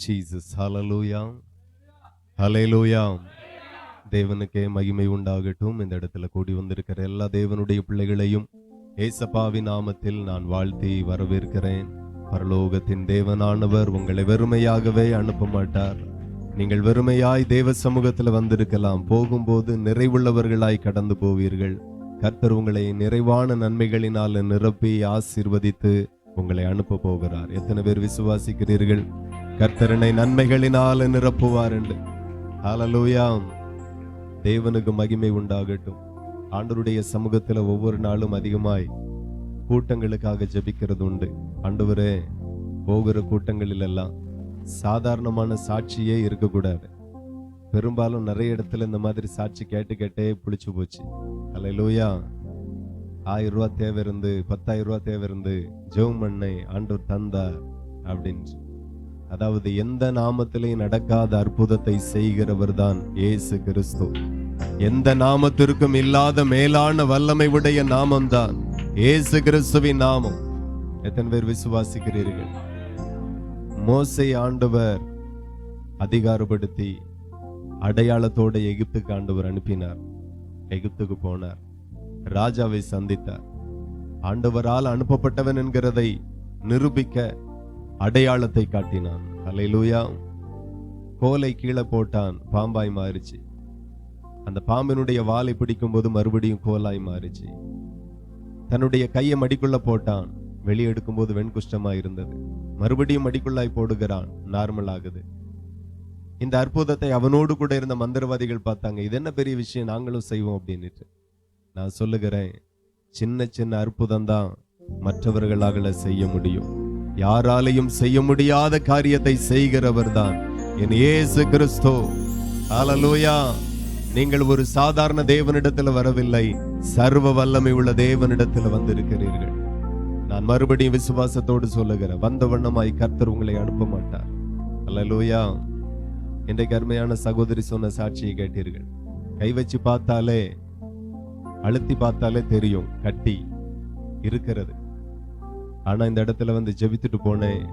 Jesus. ஹல்லேலூயா, ஹல்லேலூயா. தேவனுக்கே மகிமை உண்டாகட்டும். இந்த இடத்துல கூடி வந்திருக்கிற எல்லா தேவனுடைய பிள்ளைகளையும் ஏசப்பாவின் நாமத்தில் நான் வாழ்த்தி வரவேற்கிறேன். பரலோகத்தின் தேவனானவர் உங்களை வெறுமையாகவே அனுப்ப மாட்டார். நீங்கள் வெறுமையாய் தேவ சமூகத்தில் வந்திருக்கலாம், போகும்போது நிறைவுள்ளவர்களாய் கடந்து போவீர்கள். கர்த்தர் உங்களை நிறைவான நன்மைகளினால் நிரப்பி ஆசீர்வதித்து உங்களை அனுப்ப போகிறார். எத்தனை பேர் விசுவாசிக்கிறீர்கள்? கர்த்தரனை நன்மைகளினால் நிரப்புவார் என்று. ஹல்லேலூயா. தேவனுக்கு மகிமை உண்டாகட்டும். ஆண்டவருடைய சமூகத்துல ஒவ்வொரு நாளும் அதிகமாய் கூட்டங்களுக்காக ஜெபிக்கிறது உண்டு. ஆண்டவரே, போகிற கூட்டங்களில் எல்லாம் சாதாரணமான சாட்சியே இருக்கக்கூடாது. பெரும்பாலும் நிறைய இடத்துல இந்த மாதிரி சாட்சி கேட்டே புளிச்சு போச்சு. ஹல்லேலூயா. 1000 ரூபாய் தேவை இருந்து 10,000 ரூபாய் தேவை இருந்து ஜெபம் பண்ணை ஆண்டவர் தந்தார் அப்படின்னு. அதாவது எந்த நாமத்திலையும் நடக்காத அற்புதத்தை செய்கிறவர் தான் இயேசு கிறிஸ்து. எந்த நாமத்திற்கும் இல்லாத மேலான வல்லமை உடைய நாமம் தான் இயேசு கிறிஸ்துவின் நாமம். எத்தனை பேர் விசுவாசிக்கிறீர்கள்? மோசே ஆண்டவர் அதிகாரப்படுத்தி அடையாளத்தோட எகிப்துக்கு ஆண்டவர் அனுப்பினார். எகிப்துக்கு போனார், ராஜாவை சந்தித்தார். ஆண்டவரால் அனுப்பப்பட்டவன் என்கிறதை நிரூபிக்க அடையாளத்தை காட்டினான். ஹல்லேலூயா. கோலை கீழே போட்டான், பாம்பாய் மாறிச்சு. அந்த பாம்பினுடைய வாலை பிடிக்கும் போது மறுபடியும் கோலாய் மாறிச்சு. தன்னுடைய கையை மடிக்குள்ள போட்டான், வெளியே எடுக்கும் போது வெண்குஷ்டமாய் இருந்தது. மறுபடியும் மடிக்குள்ளாய் போடுகிறான், நார்மல் ஆகுது. இந்த அற்புதத்தை அவனோடு கூட இருந்த மந்திரவாதிகள் பார்த்தாங்க. இது என்ன பெரிய விஷயம், நாங்களும் செய்வோம் அப்படின்னுட்டு. நான் சொல்லுகிறேன், சின்ன சின்ன அற்புதம் தான் மற்றவர்களால செய்ய முடியும். யாராலையும் செய்ய முடியாத காரியத்தை செய்கிறவர் தான் என் இயேசு கிறிஸ்து. ஹல்லேலூயா. நீங்கள் ஒரு சாதாரண தேவனிடத்துல வரவில்லை, சர்வ வல்லமை உள்ள தேவனிடத்துல வந்திருக்கிறீர்கள். நான் மறுபடியும் விசுவாசத்தோடு சொல்லுகிறேன், வந்த வண்ணமாய் கர்த்தர் உங்களை அனுப்ப மாட்டார். ஹல்லேலூயா. இன்றைக்கு அருமையான சகோதரி சொன்ன சாட்சியை கேட்டீர்கள். கை வச்சு பார்த்தாலே, அழுத்தி பார்த்தாலே தெரியும் கட்டி இருக்கிறது. ஆனா இந்த இடத்துல வந்து ஜெபித்துட்டு போனேன்.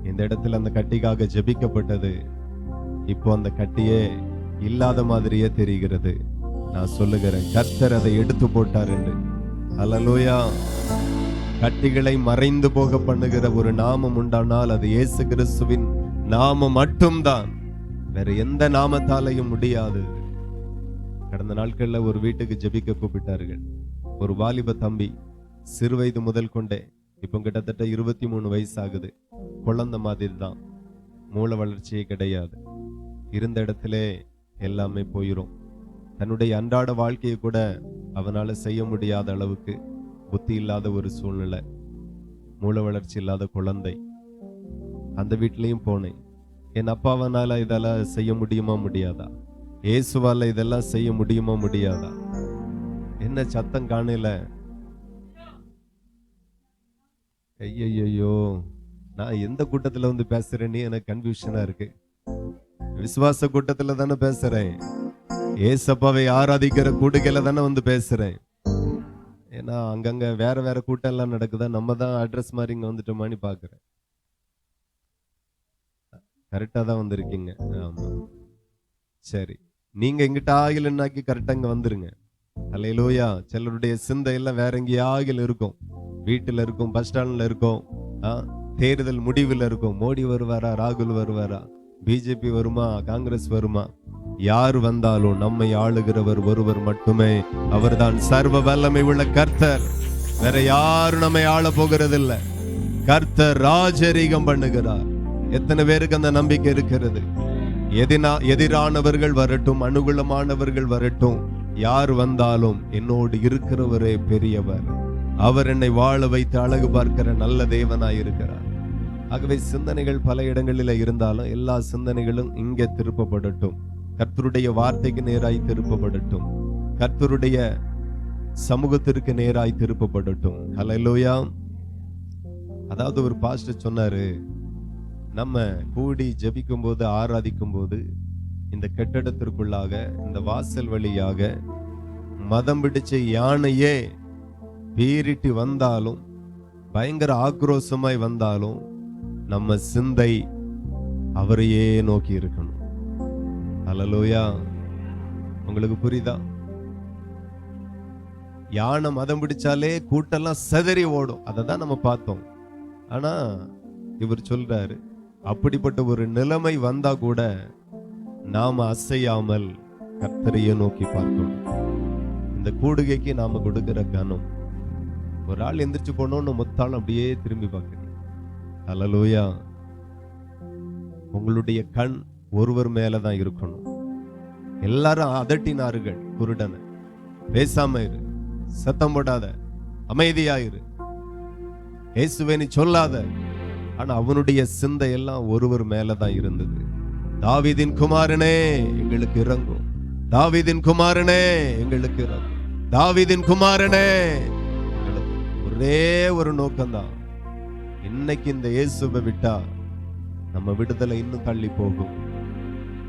இந்த இடத்துல அந்த கட்டிக்காக ஜெபிக்கப்பட்டது. இப்போ அந்த கட்டியே இல்லாத மாதிரியே தெரிகிறது. நான் சொல்லுகிறேன், கர்த்தர் அதை எடுத்து போட்டார் என்று. ஹல்லேலூயா. கட்டிகளை மறைந்து போக பண்ணுகிற ஒரு நாமம் உண்டானால் அது இயேசு கிறிஸ்துவின் நாமம் மட்டும்தான். வேற எந்த நாமத்தாலையும் முடியாது. கடந்த நாட்கள்ல ஒரு வீட்டுக்கு ஜெபிக்க கூப்பிட்டார்கள். ஒரு வாலிப தம்பி, சிறு வயது முதல் கொண்டே, இப்போ கிட்டத்தட்ட 23 வயசு ஆகுது. குழந்தை மாதிரி தான், மூளை வளர்ச்சியே கிடையாது. இருந்த இடத்திலே எல்லாமே போயிரும். தன்னுடைய அன்றாட வாழ்க்கையை கூட அவனால செய்ய முடியாத அளவுக்கு புத்தி இல்லாத ஒரு சூழ்நிலை, மூளை வளர்ச்சி இல்லாத குழந்தை. அந்த வீட்லயும் போனேன். என் அப்பாவனால இதெல்லாம் செய்ய முடியுமா முடியாதா? இயேசுவால இதெல்லாம் செய்ய முடியுமா முடியாதா? என்ன சத்தம் காணல? ஐயோ, நான் எந்த கூட்டத்துல வந்து பேசுறேன்னு எனக்கு கன்ஃபியூஷனா இருக்கு. விசுவாச கூட்டத்துல தானே பேசுறேன், ஏசப்பாவை ஆராதிக்கிற கூடுகையில தானே வந்து பேசுறேன். ஏன்னா அங்கங்க வேற வேற கூட்டம் எல்லாம் நடக்குதா, நம்ம தான் அட்ரஸ் மாதிரி இங்க வந்துட்டோமான்னு பாக்குறேன். கரெக்டா தான் வந்திருக்கீங்க. ஆமா, சரி. நீங்க எங்கிட்ட ஆகிலன்னாக்கி கரெக்டா இங்க வந்துருங்க. ஹல்லேலூயா. சிலருடைய சிந்தை எல்லாம் வேற எங்கேயாகில் இருக்கும், வீட்டுல இருக்கும், பஸ் ஸ்டாண்ட்ல இருக்கும், தேர்தல் முடிவில் இருக்கும். மோடி வருவாரா, ராகுல் வருவாரா, பிஜேபி வருமா, காங்கிரஸ் வருமா? யார் வந்தாலும் நம்மை ஆளுகிறவர் ஒருவர் மட்டுமே. அவர்தான் சர்வ வல்லமை உள்ள கர்த்தர். வேற யாரும் நம்மை ஆள போகிறதில்லை. கர்த்தர் ராஜரீகம் பண்ணுகிறார். எத்தனை பேருக்கு அந்த நம்பிக்கை இருக்கிறது? எதிரானவர்கள் வரட்டும், அனுகூலமானவர்கள் வரட்டும், யார் வந்தாலும் என்னோடு இருக்கிறவரே பெரியவர். அவர் என்னை வாழ வைத்து அழகு பார்க்கிற நல்ல தேவனாய் இருக்கிறார். ஆகவே சிந்தனைகள் பல இடங்களில் இருந்தாலும் எல்லா சிந்தனைகளும் இங்கே திருப்பப்படட்டும். கர்த்தருடைய வார்த்தைக்கு நேராய் திருப்பப்படட்டும். கர்த்தருடைய சமூகத்திற்கு நேராய் திருப்பப்படட்டும். ஹல்லேலூயா. அதாவது ஒரு பாஸ்டர் சொன்னாரு, நம்ம கூடி ஜெபிக்கும் போது, ஆராதிக்கும் போது, இந்த கட்டடத்திற்குள்ளாக, இந்த வாசல் வழியாக மதம் பிடிச்ச யானையே பீரிட்டு வந்தாலும், பயங்கர ஆக்ரோஷமாய் வந்தாலும், நம்ம சிந்தை அவரையே நோக்கி இருக்கணும். அல்லேலூயா. உங்களுக்கு புரியுதா? யானை மதம் பிடிச்சாலே கூட்டெல்லாம் சிதறி ஓடும். அதை தான் நம்ம பார்த்தோம். ஆனா இவர் சொல்றாரு, அப்படிப்பட்ட ஒரு நிலைமை வந்தா கூட நாம அசையாமல் கர்த்தரையே நோக்கி பார்க்கணும். இந்த கூடுகைக்கு நாம கொடுக்கிற கனம். ஒரு ஆள் எந்திரிச்சு போனோம்னு மொத்தாலும் அப்படியே திரும்பி பார்க்கிறீங்க. அல்லேலூயா. உங்களுடைய கண் ஒருவர் மேலதான் இருக்கணும். எல்லாரும் அதட்டினார்கள் குருடனை, பேசாம இரு, சத்தம் போடாத, அமைதியாயிரு, இயேசுவை நீ சொல்லாத. ஆனா அவனுடைய சிந்தை எல்லாம் ஒருவர் மேலதான் இருந்தது. தாவீதின் குமாரனே எங்களுக்கு இறங்கும், தாவீதின் குமாரனே எங்களுக்கு இறங்கும், தாவீதின் குமாரனே. ஒரே ஒரு நோக்கம்தான், இன்னைக்கு இந்த இயேசுவை விட்டா நம்ம விடுதலை இன்னும் தள்ளி போகும்.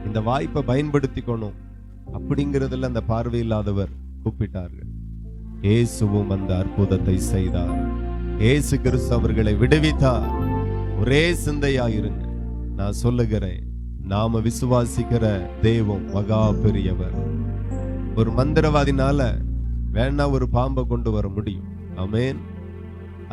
இந்த வாய்ப்பை பயன்படுத்திக்கணும் அப்படிங்கிறதுல அந்த பார்வையில்லாதவர் கூப்பிட்டார்கள். இயேசுவும் அந்த அற்புதத்தை செய்தார். இயேசு கிறிஸ்து அவர்களை விடுவித்தார். ஒரே சிந்தையாயிருங்க. நான் சொல்லுகிறேன், நாம விசுவாசிக்கிற தெய்வம் மகா பெரியவர். ஒரு மந்திரவாதினால வேணா ஒரு பாம்பை கொண்டு வர முடியும். ஆமென்.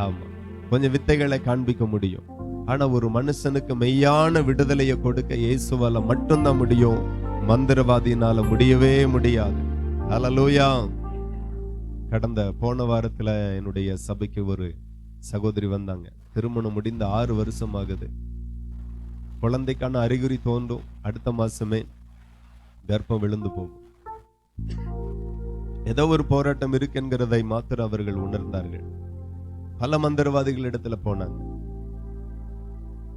ஆமா, கொஞ்சம் வித்தைகளை காண்பிக்க முடியும். ஆனா ஒரு மனுஷனுக்கு மெய்யான விடுதலையை கொடுக்க இயேசுவால மட்டும்தான் முடியும். மந்திரவாதினால முடியவே முடியாது. அல்லேலூயா. போன வாரத்துல என்னுடைய சபைக்கு ஒரு சகோதரி வந்தாங்க. திருமணம் முடிந்த 6 வருஷம் ஆகுது. குழந்தைக்கான அறிகுறி தோன்றும், அடுத்த மாசமே கர்ப்பம் விழுந்து போகும். ஏதோ ஒரு போராட்டம் இருக்குங்கிறதை மாத்திரம் அவர்கள் உணர்ந்தார்கள். பல மந்திரவாதிகள் இடத்துல போனாங்க.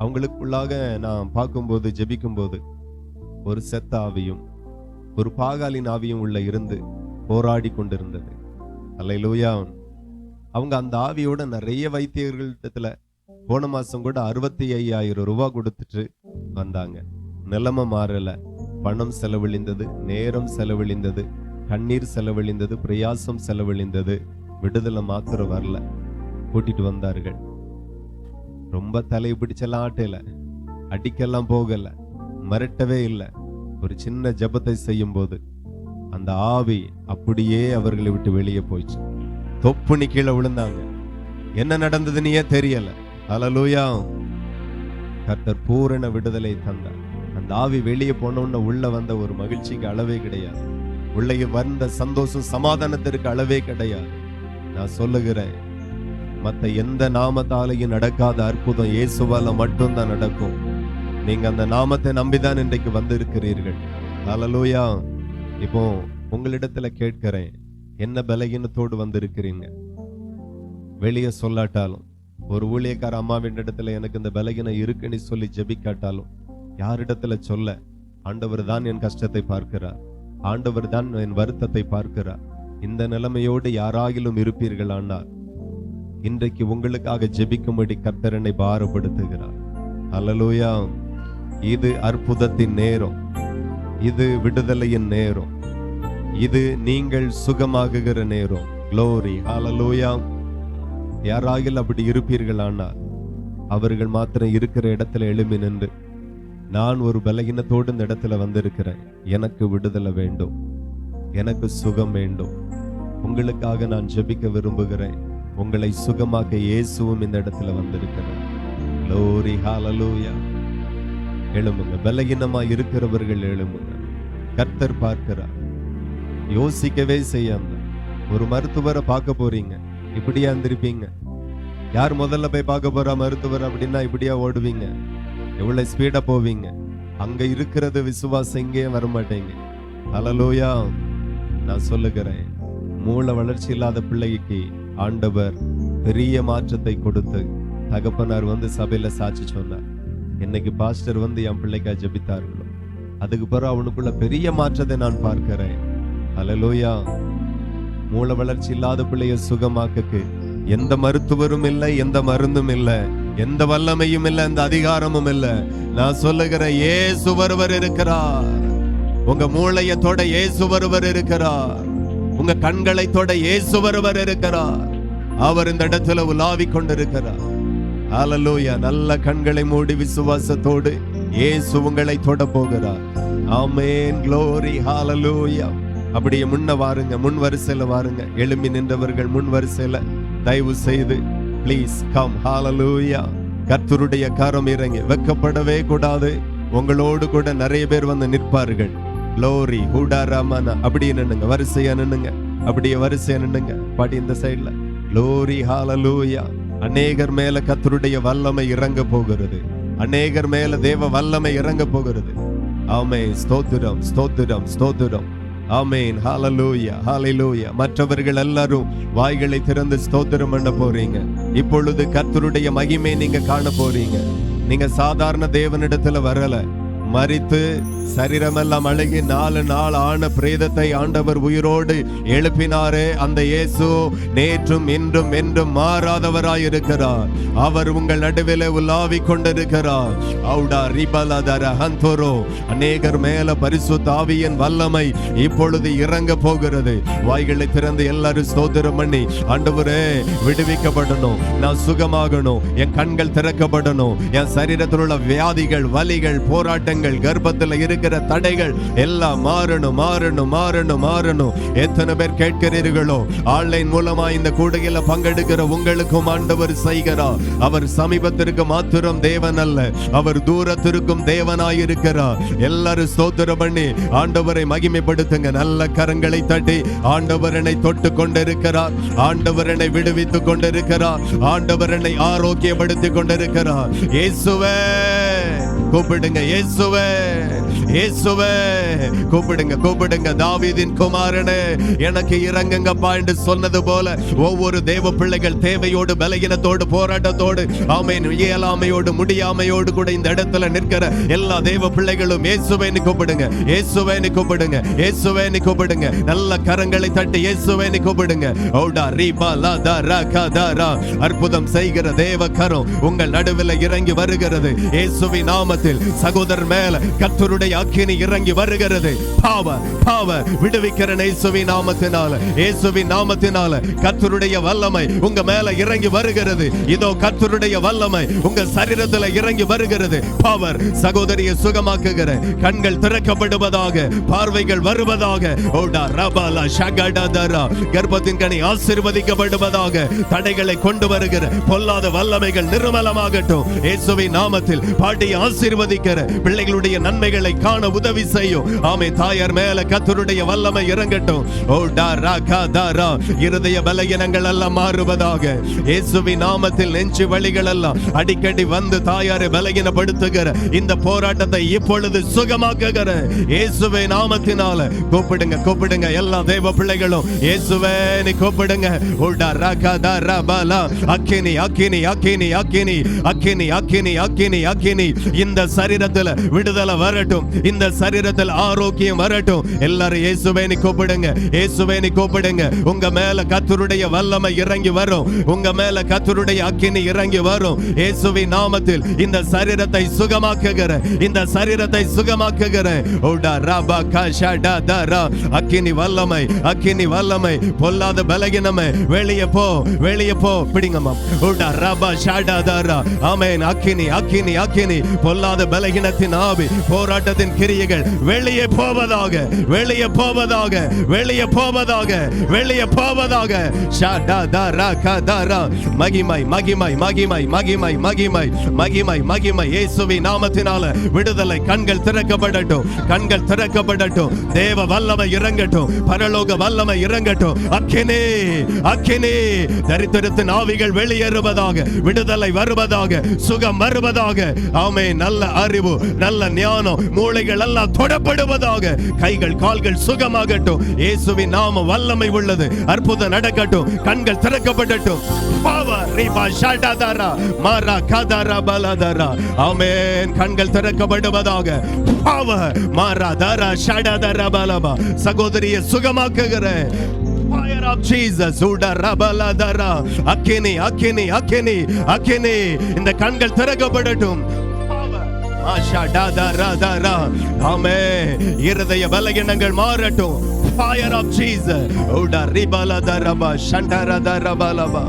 அவங்களுக்குள்ளாக நான் பார்க்கும்போது, ஜெபிக்கும் போது, ஒரு செத்த ஆவியும் ஒரு பாகாலின் ஆவியும் உள்ள இருந்து போராடி கொண்டிருந்தது. அல்லேலூயா. அவங்க அந்த ஆவியோட நிறைய வைத்தியர்களிடத்துல போன மாசம் கூட 65,000 ரூபாய் கொடுத்துட்டு வந்தாங்க. நிலைமை மாறல. பணம் செலவழிந்தது, நேரம் செலவழிந்தது, கண்ணீர் செலவழிந்தது, பிரயாசம் செலவழிந்தது. விடுதலை மாத்திரம் வரல. கூட்டிட்டு வந்தார்கள். ரொம்ப தலையை பிடிச்செல்லாம் ஆட்டல, அடிக்கெல்லாம் போகல, மிரட்டவே இல்லை. ஒரு சின்ன ஜெபத்தை செய்யும் போது அந்த ஆவி அப்படியே அவர்களை விட்டு வெளியே போயிடுச்சு. தொப்புனி கீழே விழுந்தாங்க. என்ன நடந்ததுன்னே தெரியல. அல்லேலூயா. கர்த்தர் பூரண விடுதலை தந்தார். அந்த ஆவி வெளியே போனோன்னு உள்ள வந்த ஒரு மகிழ்ச்சிக்கு அளவே கிடையாது. உள்ளே வந்த சந்தோஷம், சமாதானத்திற்கு அளவே கிடையாது. நான் சொல்லுகிறேன், மத்த எந்த நாமத்தாலையும் நடக்காத அற்புதம் இயேசுவால மட்டும்தான் நடக்கும். நீங்க அந்த நாமத்தை நம்பிதான் இன்றைக்கு வந்திருக்கிறீர்கள். அல்லேலூயா. இப்போ உங்களிடத்துல கேட்கிறேன், என்ன பலகீனத்தோடு வந்திருக்கிறீங்க? வெளியே சொல்லாட்டாலும், ஒரு ஊழியக்கார அம்மாவின் இடத்துல எனக்கு இந்த பலகீனம் இருக்குன்னு சொல்லி ஜெபிக்காட்டாலும், யாரிடத்துல சொல்ல? ஆண்டவர் தான் என் கஷ்டத்தை பார்க்கிறார், ஆண்டவர் தான் என் வருத்தத்தை பார்க்கிறார். இந்த நிலைமையோடு யாராகிலும் இருப்பீர்களானால் இன்றைக்கு உங்களுக்காக ஜெபிக்கும்படி கர்த்தர் என்னை பாரப்படுத்துகிறார். அல்லேலூயா. இது அற்புதத்தின் நேரம், இது விடுதலையின் நேரம், இது நீங்கள் சுகமாகுகிற நேரம். க்ளோரி. அல்லேலூயா. யாராகிலும் அப்படி இருப்பீர்களானால் அவர்கள் மாத்திரம் இருக்கிற இடத்துல எழும்பி நின்று, நான் ஒரு பலகீனத்தோடு இந்த இடத்துல வந்திருக்கிறேன், எனக்கு விடுதலை வேண்டும், எனக்கு சுகம் வேண்டும், உங்களுக்காக நான் ஜெபிக்க விரும்புகிறேன், உங்களை சுகமாக்க இயேசுவும் இந்த இடத்துல வந்திருக்கிறார். க்ளோரி. ஹல்லேலூயா. எழும்புங்க. பலகீனமா இருக்கிறவர்கள் எழும்புங்க. கர்த்தர் பார்க்கிறார். யோசிக்கவே செய்யாம ஒரு மருத்துவரை பார்க்க போறீங்க, இப்படியா இருந்திருப்பீங்க? யார் முதல்ல போய் பார்க்க போறா மருத்துவர் அப்படின்னா இப்படியா ஓடுவீங்க? எவ்வளவு ஸ்பீடா போவீங்க? அங்க இருக்கிறது விசுவாசம், இங்கே வரமாட்டீங்க. ஹல்லேலூயா. நான் சொல்லுகிறேன், மூல வளர்ச்சி இல்லாத பிள்ளைக்கு ஆண்டவர் பெரிய மாற்றத்தை கொடுத்து, தகப்பனார் வந்து சபையில சாட்சி சொன்னார். இன்னைக்கு பாஸ்டர் வந்து என் பிள்ளைக்கா ஜெபித்தார்களோ, அதுக்கு பிறகு அவனுக்குள்ள பெரிய மாற்றத்தை நான் பார்க்கிறேன். ஹல்லேலூயா. மூல வளர்ச்சி இல்லாத பிள்ளைய சுகமாக்கு எந்த மருத்துவரும் இல்லை, எந்த மருந்தும் இல்லை, எந்த வல்லமையும் இல்லை, எந்த அதிகாரமும் இல்லை. நான் சொல்லுகிறேன், இயேசு ஒருவர் இருக்கிறார். உங்க மூளையை தொட இயேசு ஒருவர் இருக்கிறார். உங்க கண்களை தொட இயேசு ஒருவர் இருக்கிறார். அவர் இந்த இடத்துல உலாவிக் கொண்டிருக்கிறார். ஹல்லேலூயா. நல்ல கண்களை மூடி விசுவாசத்தோடு இயேசு உங்களை தொட போகிறார். ஆமென். glory hallelujah. அப்படியே முன்ன வாருங்க, முன் வரிசையில வாருங்க. எழும்பி நின்றவர்கள் முன் வரிசையில தயவு செய்து ப்ளீஸ் கம். hallelujah. கர்த்தருடைய கரம் இறங்கி, வெக்கப்படவே கூடாது. உங்களோடு கூட நிறைய பேர் வந்து நிற்பார்கள். glory ஹூடாராமனா. அப்படியே நின்னுங்க, வரிசையா நின்னுங்க, அப்படியே வரிசையா நின்னுங்க. பாடி இந்த சைடுல glory hallelujah. அநேகர் மேல கர்த்தருடைய வல்லமை இறங்க போகிறது. அநேகர் மேல தேவ வல்லமை இறங்க போகிறது. ஆமென். ஸ்தோத்திரம், ஸ்தோத்திரம், ஸ்தோத்திரம். ஆமென். ஹalleluya, ஹalleluya. மற்றவர்கள் எல்லாரும் வாய்களை திறந்து ஸ்தோத்திரம் பண்ண போறீங்க. இப்பொழுது கர்த்தருடைய மகிமை நீங்க காண போறீங்க. நீங்க சாதாரண தேவனிடத்துல வரல. மரித்து சரீரமெல்லாம் அழுகி 4 நாள் ஆன பிரேதத்தை ஆண்டவர் உயிரோடு எழுப்பினாரே, அந்த இயேசு நேற்றும் இன்றும் என்றும் மாறாதவராய் இருக்கிறார். அவர் உங்கள் நடுவிலே உலாவி கொண்டிருக்கிறார். அவுடா ரிபலதர ஹந்தோரோ. அநேகர் மேல பரிசுத்த ஆவியின் வல்லமை இப்பொழுது இறங்க போகிறது. வாய்களை திறந்து எல்லாரும் ஸ்தோத்திரம் பண்ணி, ஆண்டவரே விடுவிக்கப்படணும், நான் சுகமாகணும், என் கண்கள் திறக்கப்படணும், என் சரீரத்தில் உள்ள வியாதிகள், வலிகள், போராட்டங்கள், கர்ப்பத்தில் இருக்கிற தடைகள் எல்லாம் மாறணும், மாறணும், மாறணும், மாறணும். எத்தனை பேர் கேட்கிறீர்களோ, ஆன்லைன் மூலமா இந்த கூடையில பங்கெடுக்கிற உங்களுக்கும் ஆண்டவர் செய்கிறார். அவர் சமீபத்திற்கு மாத்திரம் தேவன் அல்ல, அவர் தூரத்திற்கும் தேவனாயிருக்கிறார். எல்லாரும் ஸ்தோத்திரம் பண்ணி ஆண்டவரை மகிமைப்படுத்துங்க. நல்ல கரங்களை தட்டி, ஆண்டவர் என்னை தொட்டு கொண்டிருக்கிறார், ஆண்டவர் என்னை விடுவித்துக் கொண்டிருக்கிறார், ஆண்டவர் என்னை ஆரோக்கியப்படுத்தி கொண்டிருக்கிறார். இயேசுவே கூப்பிடுங்க, இயேசுவே, இயேசுவே கூப்பிடுங்க, கூப்பிடுங்க. தாவீதின் குமாரனே எனக்கு இறங்குங்கப்பா என்று சொன்னது போல ஒவ்வொரு தேவ பிள்ளைகள் தேவையோடு, பலகீனத்தோடு, போராட்டத்தோடு, ஆமென், இயலாமையோடு, முடியாமையோடு கூட இந்த இடத்துல நிற்கிற எல்லா தேவ பிள்ளைகளும் இயேசுவே கூப்பிடுங்க, இயேசுவே கூப்பிடுங்க, இயேசுவே கூப்பிடுங்க. நல்ல கரங்களை தட்டி இயேசுவே கூப்பிடுங்க. ஓடா ரிபா லதா ரகதரா. அற்புதம் செய்கிற தேவ கரம் உங்கள் நடுவில் இறங்கி வருகிறது. இயேசுவின் நாமத்தில் சகோதரர் மேல கர்த்தருடைய அக்கினி இறங்கி வருகிறது. பவர் விடுவிக்கிற இயேசுவின் நாமத்தினால, இயேசுவின் நாமத்தினால கர்த்தருடைய வல்லமை உங்க மேல இறங்கி வருகிறது. இதோ கர்த்தருடைய வல்லமை உங்க சரீரத்தில் இறங்கி வருகிறது. பவர் சகோதரியை சுகமாக்குகிற, கண்கள் திறக்கப்படுவதாக, பார்வைகள் வருவதாக. ஓடா ரபாலா ஷகடதரா. கர்ப்பத்தின் கனி ஆசீர்வதிக்கப்படுவதாக. தடைகளை கொண்டு வருகிற பொல்லாத வல்லமைகள் நிர்மலமாகட்டும் இயேசுவின் நாமத்தில். பாட்டியை ஆசீர்வதிக்கிற பிள்ளைகளுடைய நன்மைகளை காண உதவி செய்யும். ஆமென். தாயார் மேல கர்த்தருடைய வல்லமை இறங்கட்டும். ஓடா ரகதரா. இருதய பலகீனங்கள் எல்லாம் மாறுவதாக இயேசுவின் நாமத்தில். நெஞ்சு வலிகள் எல்லாம் அடிக்கடி வந்து தாயாரை பலகீனப்படுத்துகிற இந்த போராட்டத்தை இப்பொழுது சுகமாக்குகிற இயேசுவின் நாமத்தினால கூப்பிடுங்க, கூப்பிடுங்க. எல்லா தேவ பிள்ளைகளும் இயேசுவே கூப்பிடுங்க. ஓடா ரகதரா பலா. அக்கினி, அக்கினி, அக்கினி, அக்கினி, அக்கினி, அக்கினி, அக்கினி, அக்கினி. இந்த சரீரத்தில் விடுதலை வரட்டும், இந்த சரீரத்தில் ஆரோக்கியம் வரட்டும். எல்லாரும் இயேசுவே கூப்பிடுங்க, இயேசுவே கூப்பிடுங்க. உங்க மேல கர்த்தருடைய வல்லமை இறங்கி வரும், உங்க மேல கர்த்தருடைய அக்கினி இறங்கி வரும் இயேசுவின் நாமத்தில். இந்த சரீரத்தை சுகமாக்குகிற, இந்த சரீரத்தை சுகமாக்குகிற. ஓடா ரபா கஷடா தரா. அக்கினி வல்லமை, அக்கினி வல்லமை. பொல்லாத பலகீனமே வெளியே போ, வெளியே போ. பிடிங்கம்மா. ஓடா ரபா ஷடா தரா. ஆமென். அக்கினி, அக்கினி, அக்கினி. பொல்லாத பலகீனத்தின் ஆவி, போராட்டத்தின் கிரியைகள் வெளியே போவதாக, வெளியே போவதாக, வெளியே போவதாக, வெளியே போவதாக. ஷடா தரா கதரா. மகிமை, மகிமை, மகிமை, மகிமை, மகிமை, மகிமை, மகிமை. இயேசுவின் நாமத்தினால விடுதலை. கண்கள் திறக்கப்படட்டும், கண்கள் திறக்கப்படட்டும். தேவ வல்லமை இறங்கட்டும், பரலோக வல்லமை இறங்கட்டும். அக்கினி, அக்கினி. தரித்திரத்தின் ஆவிகள் வெளியேறுவதாக, விடுதலை வருவதாக, சுகம் வருவதாக. ஆமென். நல்ல அறிவு, நல்ல ஞானம், மூளைகள் எல்லாம் தொடப்படுவதாக. கைகள், கால்கள் சுகமாகட்டும். இயேசுவின் நாமம் வல்லமை உள்ளது. அற்புதம் நடக்கட்டும். கண்கள் திறக்கப்படட்டும். பவர் ரிபா ஷடதரா மாரா கதரா பலதரா. ஆமென். கண்கள் திறக்கப்படுவதாக. பவர் மாரா தரா ஷடதரா பலபா. சகோதரியை சுகமாக்குகிற fire of Jesus. உட ரபலதரா. அக்கினி, அக்கினி, அக்கினி, அக்கினி. இந்த கண்கள் திறக்கப்படட்டும். ஆமே, இருதய பலகீனங்கள் மாறட்டும். Fire of Jesus. ஓடா ரிபல தரபா சண்டர தரபலபா.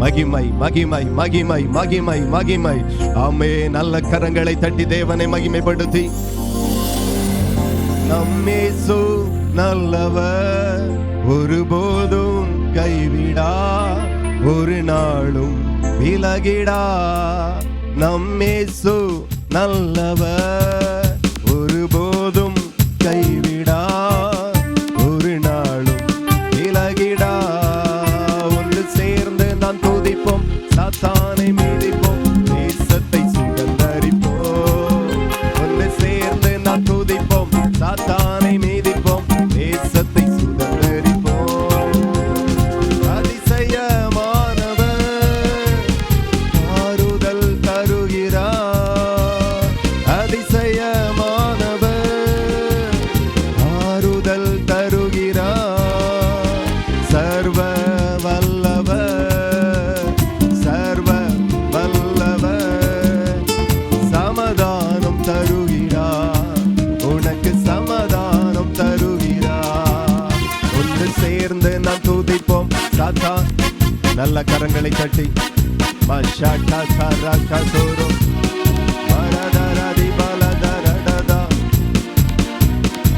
மகிமை மகிமை மகிமை மகிமை மகிமை. ஆமே, நல்ல கரங்களை தட்டி தேவனை மகிமைப்படுத்தி, நம் இயேசு நல்லவர், ஒருபோதும் கைவிடா, ஒரு நாளும் விலகிடா. நம் இயேசு நல்லவர், ஒருபோதும் கைவிடா, ஒரு நாளும் விலகிடா. ஒன்று சேர்ந்து நாம் துதிப்போம், சாத்தானை மீதிப்போம், தேசத்தை சுதந்தரிப்போம். ஒன்று சேர்ந்து நாம் துதிப்போம், சாத்தானை மீதிப்போம், தேசத்தை சுதந்தரிப்போம். அதிசயமானவர் ஆறுதல் தருகிறார், அதிசயமானவர் ஆறுதல் தருகிறார். சர்வ வல்லவர், சர்வ வல்லவர் சமாதானம் தருகிறார், உனக்கு சமாதானம் தருகிறார். ஒன்று சேர்ந்து நாம் துதிப்போம், சாத்தா நல்ல கரங்களை தட்டி மஷாட்டா கரகா தோரோ மரதரதி பலதரடதா.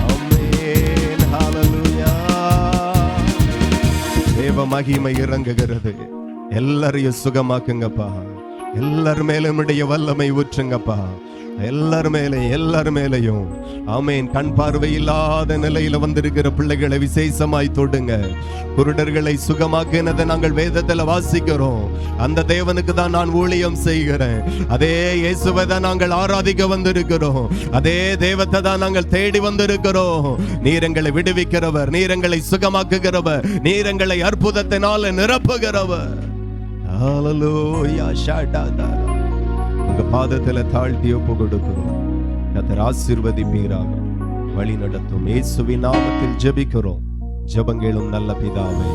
ஆமென், ஹalleluya. தேவ மகிமை இறங்குகிறது. எல்லாரையும் சுகமாக்குங்கப்பா, எல்லார் மேலும் உடைய வல்லமை ஊற்றுங்கப்பா, எல்லார் மேலையும். ஆமென். கண் பார்வை இல்லாத நிலையில வந்திருக்கிற பிள்ளைகளை விசேஷமாய் தொடுங்க. குருடர்களை சுகமாக்கினதை நாங்கள் வேதத்துல வாசிக்கிறோம். அந்த தேவனுக்கு தான் நான் ஊழியம் செய்கிறேன். அதே இயேசுவை தான் நாங்கள் ஆராதிக்க வந்திருக்கிறோம். அதே தேவத்தை தான் நாங்கள் தேடி வந்திருக்கிறோம். நீர் எங்களை விடுவிக்கிறவர், நீர் எங்களை சுகமாக்குகிறவர், நீர் எங்களை அற்புதத்தினால நிரப்புகிறவர். ஹalleluya. ஷாடாதா. உங்க பாதத்துல தாழ்த்தி ஒப்பு கொடுக்கிறோம். கர்த்தர் ஆசீர்வதிப்பீராக, வழி நடத்தும். இயேசுவின் நாமத்தில் ஜெபிக்கிறோம், ஜெபங்களும் நல்ல பிதாவே.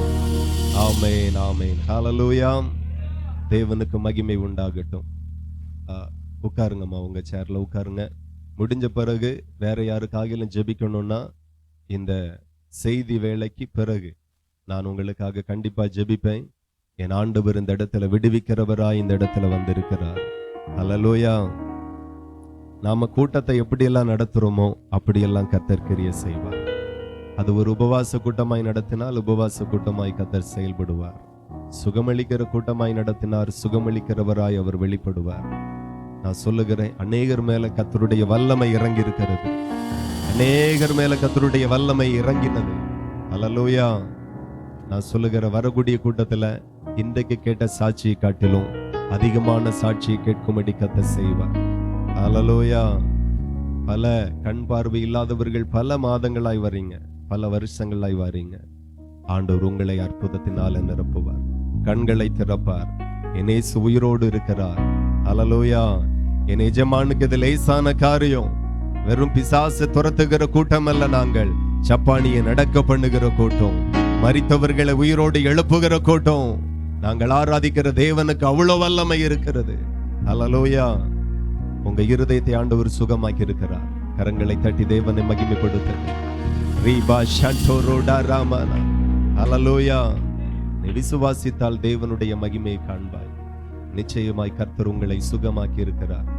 ஆமென், ஆமென், ஹalleluya. தேவனுக்கு மகிமை உண்டாகட்டும். உட்காருங்கம்மா, உங்க சேர்ல உட்காருங்க. முடிஞ்ச பிறகு வேற யாருக்காகிலும் ஜெபிக்கணும்னா இந்த செய்தி வேளைக்கு பிறகு நான் உங்களுக்காக கண்டிப்பா ஜெபிப்பேன். என் ஆண்டவர் இந்த இடத்துல விடுவிக்கிறவராய் இந்த இடத்துல வந்திருக்கிறார். ஹல்லேலூயா. நாம கூட்டத்தை எப்படியெல்லாம் நடத்துறோமோ அப்படியெல்லாம் கர்த்தர் கிரியை செய்வார். அது ஒரு உபவாச கூட்டமாய் நடத்தினால் உபவாச கூட்டமாய் கர்த்தர் செயல்படுவார். சுகமளிக்கிற கூட்டமாய் நடத்தினார், சுகமளிக்கிறவராய் அவர் வெளிப்படுவார். நான் சொல்லுகிறேன், அநேகர் மேல கர்த்தருடைய வல்லமை இறங்கி இருக்கிறது. அநேகர் மேல கர்த்தருடைய வல்லமை இறங்கினது. ஹல்லேலூயா. நான் சொல்லுகிற வரக்கூடிய கூட்டத்துல இன்றைக்கு கேட்ட சாட்சியை காட்டிலும் அதிகமான சாட்சியை கேட்கும்படி கர்த்தர் செய்வார். ஹல்லேலூயா. பல கண் பார்வை இல்லாதவர்கள் பல மாதங்களாய் வரீங்க, பல வருஷங்களாய் வரீங்க. ஆண்டவர் உங்களை அற்புதத்தினால நிரப்புவார், கண்களை திறப்பார். என் இயேசு உயிரோடு இருக்கிறார். ஹல்லேலூயா. என் எஜமானுக்கு இது லேசான காரியம். வெறும் பிசாசு துரத்துகிற கூட்டம் அல்ல, நாங்கள் சப்பானியை நடக்க பண்ணுகிற கூட்டம், மரித்தவர்களை உயிரோடு எழுப்புகிற கூட்டம். நாங்கள் ஆராதிக்கிற தேவனுக்கு அவ்வளவு வல்லமை இருக்கிறது. ஹல்லேலூயா. உங்க இருதயத்தை ஆண்டவர் சுகமாக்கி இருக்கிறார். கரங்களை தட்டி தேவனை மகிமைப்படுத்துங்க. ரீபா ஷண்டோரோடா ராமானா. ஹல்லேலூயா. நீ விசுவாசித்தால் தேவனுடைய மகிமையை காண்பாய். நிச்சயமாய் கர்த்தர் உங்களை சுகமாக்கி இருக்கிறார்.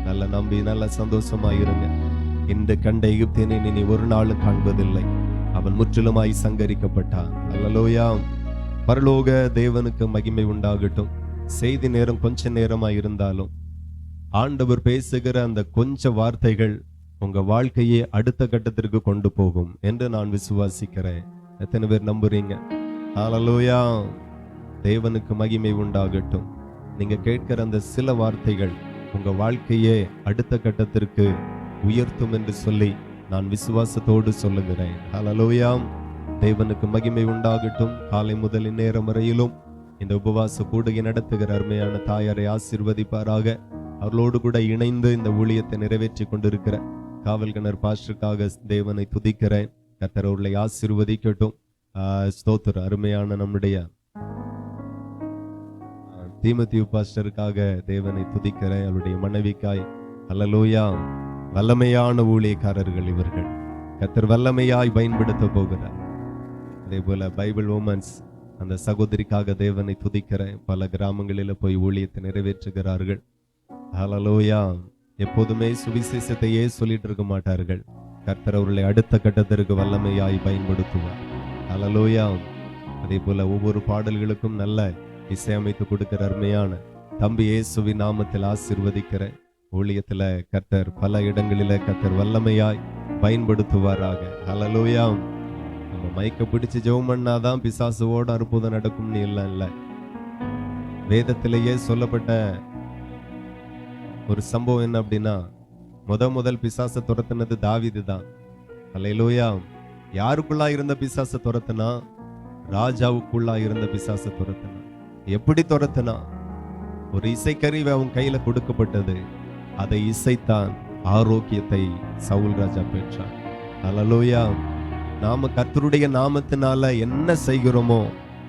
நல்ல நம்பி நல்ல சந்தோஷமாய் இருங்க. இந்த கண்ட எகிப்தியனை நீ ஒரு நாளும் காண்பதில்லை. அவன் முற்றிலுமாய் சங்கரிக்கப்பட்டான். ஹல்லேலூயா. பரலோக தேவனுக்கு மகிமை உண்டாகட்டும். செய்தி நேரம் கொஞ்ச நேரமாய் இருந்தாலும் ஆண்டவர் பேசுகிற அந்த கொஞ்ச வார்த்தைகள் உங்க வாழ்க்கையை அடுத்த கட்டத்திற்கு கொண்டு போகும் என்று நான் விசுவாசிக்கிறேன். எத்தனை பேர் நம்புறீங்க? ஹல்லேலூயா. தேவனுக்கு மகிமை உண்டாகட்டும். நீங்க கேட்கிற அந்த சில வார்த்தைகள் உங்க வாழ்க்கையே அடுத்த கட்டத்திற்கு உயர்த்தும் என்று சொல்லி நான் விசுவாசத்தோடு சொல்லுகிறேன். ஹல்லேலூயா. தேவனுக்கு மகிமை உண்டாகட்டும். காலை முதல் நேரம் வரையிலும் இந்த உபவாச கூடுகை நடத்துகிற அருமையான தாயாரை ஆசீர்வதிப்பாராக. அவர்களோடு கூட இணைந்து இந்த ஊழியத்தை நிறைவேற்றி கொண்டிருக்கிற காவல்கணர் பாஸ்டருக்காக தேவனை துதிக்கிறேன். கர்த்தர் அவர்களை ஆசீர்வதிக்கட்டும். ஸ்தோத்திரம். அருமையான நம்முடைய தீமோத்தேயு பாஸ்டருக்காக தேவனை துதிக்கிறேன். அவருடைய மனைவிக்காய் அல்லேலூயா. வல்லமையான ஊழியக்காரர்கள் இவர்கள். கர்த்தர் வல்லமையாய் பயன்படுத்த போகிறார். அதே போல பைபிள் உமன்ஸ் அந்த சகோதரிக்காக தேவனை துதிக்கிறேன். பல கிராமங்களில் போய் ஊழியத்தை நிறைவேற்றுகிறார்கள். அல்லேலூயா. எப்போதுமே சுவிசேஷத்தையே சொல்லிட்டு இருக்க மாட்டார்கள். கர்த்தர் அவர்களை அடுத்த கட்டத்திற்கு வல்லமையாய் பயன்படுத்துவார். அல்லேலூயா. அதே போல ஒவ்வொரு பாடல்களுக்கும் நல்ல இசையமைத்து கொடுக்கிற அருமையான தம்பி இயேசுவின் நாமத்தில் ஆசீர்வதிக்கிற ஊழியத்துல கர்த்தர் பல இடங்களில கர்த்தர் வல்லமையாய் பயன்படுத்துவாராக. அல்லேலூயா. நம்ம மைக்க பிடிச்சு ஜெபம் பண்ணாதான் பிசாசுவோட அற்புதம் நடக்கும்னு எல்லாம் இல்லை. வேதத்திலேயே சொல்லப்பட்ட ஒரு சம்பவம் என்ன அப்படின்னா, முதல் பிசாசை துரத்துனது தாவீது தான். அல்லேலூயா. யாருக்குள்ளா இருந்த பிசாசை துரத்துனா? ராஜாவுக்குள்ளா இருந்த பிசாசை துரத்துனா. எப்படி துரத்துனா? ஒரு இசைக்கருவி அவன் கையில கொடுக்கப்பட்டது. அதை இசைத்தான் ஆரோக்கியத்தை சவுல் ராஜா பெற்றான். அல்லேலூயா. நாம கர்த்தருடைய நாமத்தினால என்ன செய்கிறோமோ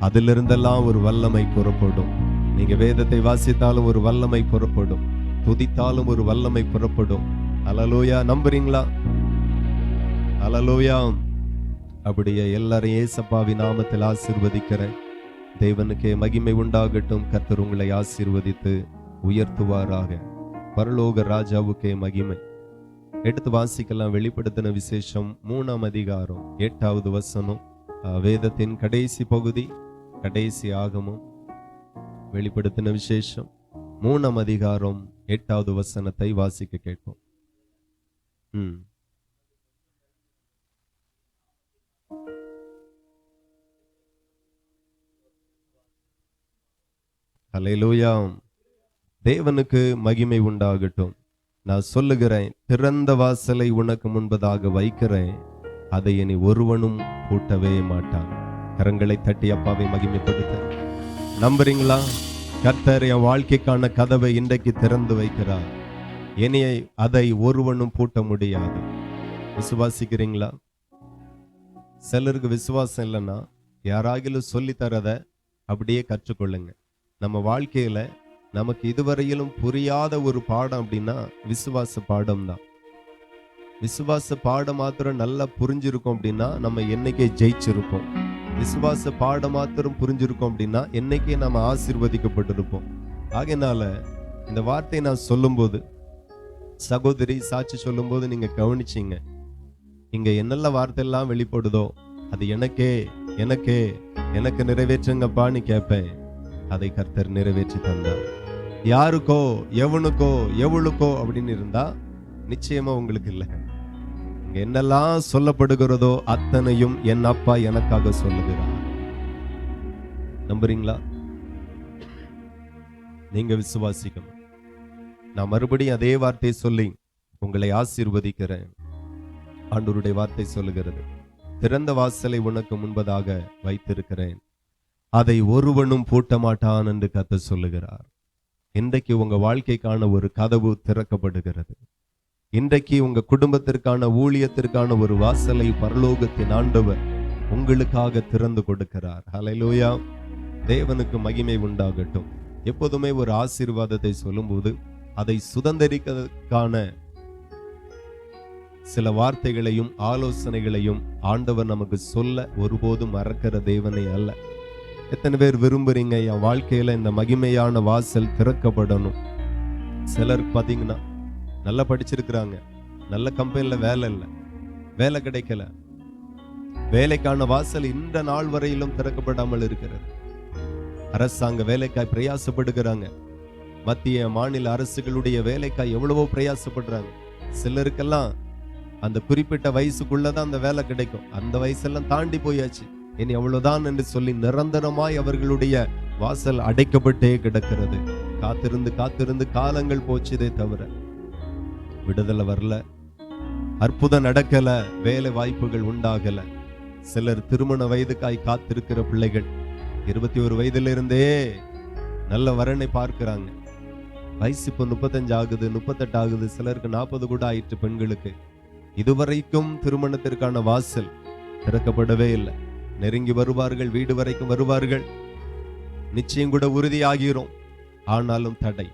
அதிலிருந்தெல்லாம் ஒரு வல்லமை புறப்படும். நீங்க வேதத்தை வாசித்தாலும் ஒரு வல்லமை புறப்படும், துதித்தாலும் ஒரு வல்லமை புறப்படும். அல்லேலூயா. நம்புறீங்களா? அல்லேலூயா. அப்படியே எல்லாரையும் இயேசுவின் நாமத்தில் ஆசீர்வதிக்கிறேன். தேவனுக்கே மகிமை உண்டாகட்டும். கர்த்தர் உங்களை ஆசீர்வதித்து உயர்த்துவாராக. பரலோக ராஜாவுக்கே மகிமை. எடுத்து வாசிக்கலாம். வெளிப்படுத்தின விசேஷம் 3ஆம் அதிகாரம் 8வது வசனம். வேதத்தின் கடைசி பகுதி, கடைசி ஆகமம். வெளிப்படுத்தின விசேஷம் 3ஆம் அதிகாரம் 8வது வசனத்தை வாசிக்க கேட்போம். அல்லேலூயா. தேவனுக்கு மகிமை உண்டாகட்டும். நான் சொல்லுகிறேன், திறந்த வாசலை உனக்கு முன்பதாக வைக்கிறேன், அதை இனி ஒருவனும் பூட்டவே மாட்டான். கரங்களை தட்டி அப்பாவை மகிமைப்படுத்த. நம்புறீங்களா? கர்த்தர் என் வாழ்க்கைக்கான கதவை இன்றைக்கு திறந்து வைக்கிறார். இனி அதை ஒருவனும் பூட்ட முடியாது. விசுவாசிக்கிறீங்களா? சிலருக்கு விசுவாசம் இல்லைன்னா யாராகிலும் சொல்லி தரத அப்படியே கற்றுக்கொள்ளுங்க. நம்ம வாழ்க்கையில நமக்கு இதுவரையிலும் புரியாத ஒரு பாடம் அப்படின்னா விசுவாச பாடம் தான். விசுவாச பாடம் மாத்திரம் நல்லா புரிஞ்சிருக்கோம் அப்படின்னா நம்ம என்னைக்கே ஜெயிச்சிருப்போம். விசுவாச பாடம் மாத்திரம் புரிஞ்சிருக்கோம் அப்படின்னா என்னைக்கே நம்ம ஆசீர்வதிக்கப்பட்டிருப்போம். ஆகையினால இந்த வார்த்தையை நான் சொல்லும்போது, சகோதரி சாட்சி சொல்லும்போது நீங்க கவனிச்சிங்க, இங்க என்னெல்லாம் வார்த்தை எல்லாம் வெளிப்படுதோ அது எனக்கு நிறைவேற்றுங்கப்பான்னு கேட்பேன். அதை கர்த்தர் நிறைவேற்றி தந்தார். யாருக்கோ எவளுக்கோ அப்படின்னு இருந்தா நிச்சயமா உங்களுக்கு இல்லை. இங்க என்னெல்லாம் சொல்லப்படுகிறதோ அத்தனையும் என் அப்பா எனக்காக சொல்லுகிறார். நம்புறீங்களா? நீங்க விசுவாசிக்கணும். நான் மறுபடியும் அதே வார்த்தையை சொல்லி உங்களை ஆசீர்வதிக்கிறேன். ஆண்டவருடைய வார்த்தை சொல்லுகிறது, திறந்த வாசலை உனக்கு முன்பதாக வைத்திருக்கிறேன், அதை ஒருவனும் பூட்ட மாட்டான் என்று கர்த்தர் சொல்லுகிறார். இன்றைக்கு உங்க வாழ்க்கைக்கான ஒரு கதவு திறக்கப்படுகிறது. இன்றைக்கு உங்க குடும்பத்திற்கான ஊழியத்திற்கான ஒரு வாசலை பரலோகத்தின் ஆண்டவர் உங்களுக்காக திறந்து கொடுக்கிறார். ஹல்லேலூயா. தேவனுக்கு மகிமை உண்டாகட்டும். எப்போதுமே ஒரு ஆசீர்வாதத்தை சொல்லும்போது அதை சுதந்திரிக்கிறதுக்கான சில வார்த்தைகளையும் ஆலோசனைகளையும் ஆண்டவர் நமக்கு சொல்ல ஒருபோதும் மறக்கிற தேவனை அல்ல. எத்தனை பேர் விரும்புறீங்க என் வாழ்க்கையில இந்த மகிமையான வாசல் திறக்கப்படணும்? சிலர் பாத்தீங்கன்னா நல்லா படிச்சிருக்கிறாங்க, நல்ல கம்பெனில வேலை இல்லை, வேலை கிடைக்கல, வேலைக்கான வாசல் இந்த நாள் வரையிலும் திறக்கப்படாமல் இருக்கிறது. அரசாங்க வேலைக்காய் பிரயாசப்படுகிறாங்க. மத்திய மாநில அரசுகளுடைய வேலைக்காய் எவ்வளவோ பிரயாசப்படுறாங்க. சிலருக்கெல்லாம் அந்த குறிப்பிட்ட வயசுக்குள்ளதான் அந்த வேலை கிடைக்கும். அந்த வயசெல்லாம் தாண்டி போயாச்சு, இனி அவ்வளவுதான் என்று சொல்லி நிரந்தரமாய் அவர்களுடைய வாசல் அடைக்கப்பட்டே கிடக்கிறது. காத்திருந்து காலங்கள் போச்சதே தவிர விடுதலை வரல, அற்புதம் நடக்கல, வேலை வாய்ப்புகள் உண்டாகல. சிலர் திருமண வயதுக்காய் காத்திருக்கிற பிள்ளைகள் 21 வயதிலிருந்தே நல்ல வரனை பார்க்கிறாங்க. வயசு இப்போ 35 ஆகுது, 38 ஆகுது, சிலருக்கு 40 கூட ஆயிற்று பெண்களுக்கு. இதுவரைக்கும் திருமணத்திற்கான வாசல் திறக்கப்படவே இல்லை. நெருங்கி வருவார்கள், வீடு வரைக்கும் வருவார்கள், நிச்சயம் கூட உறுதியாகிறோம், ஆனாலும் தடை.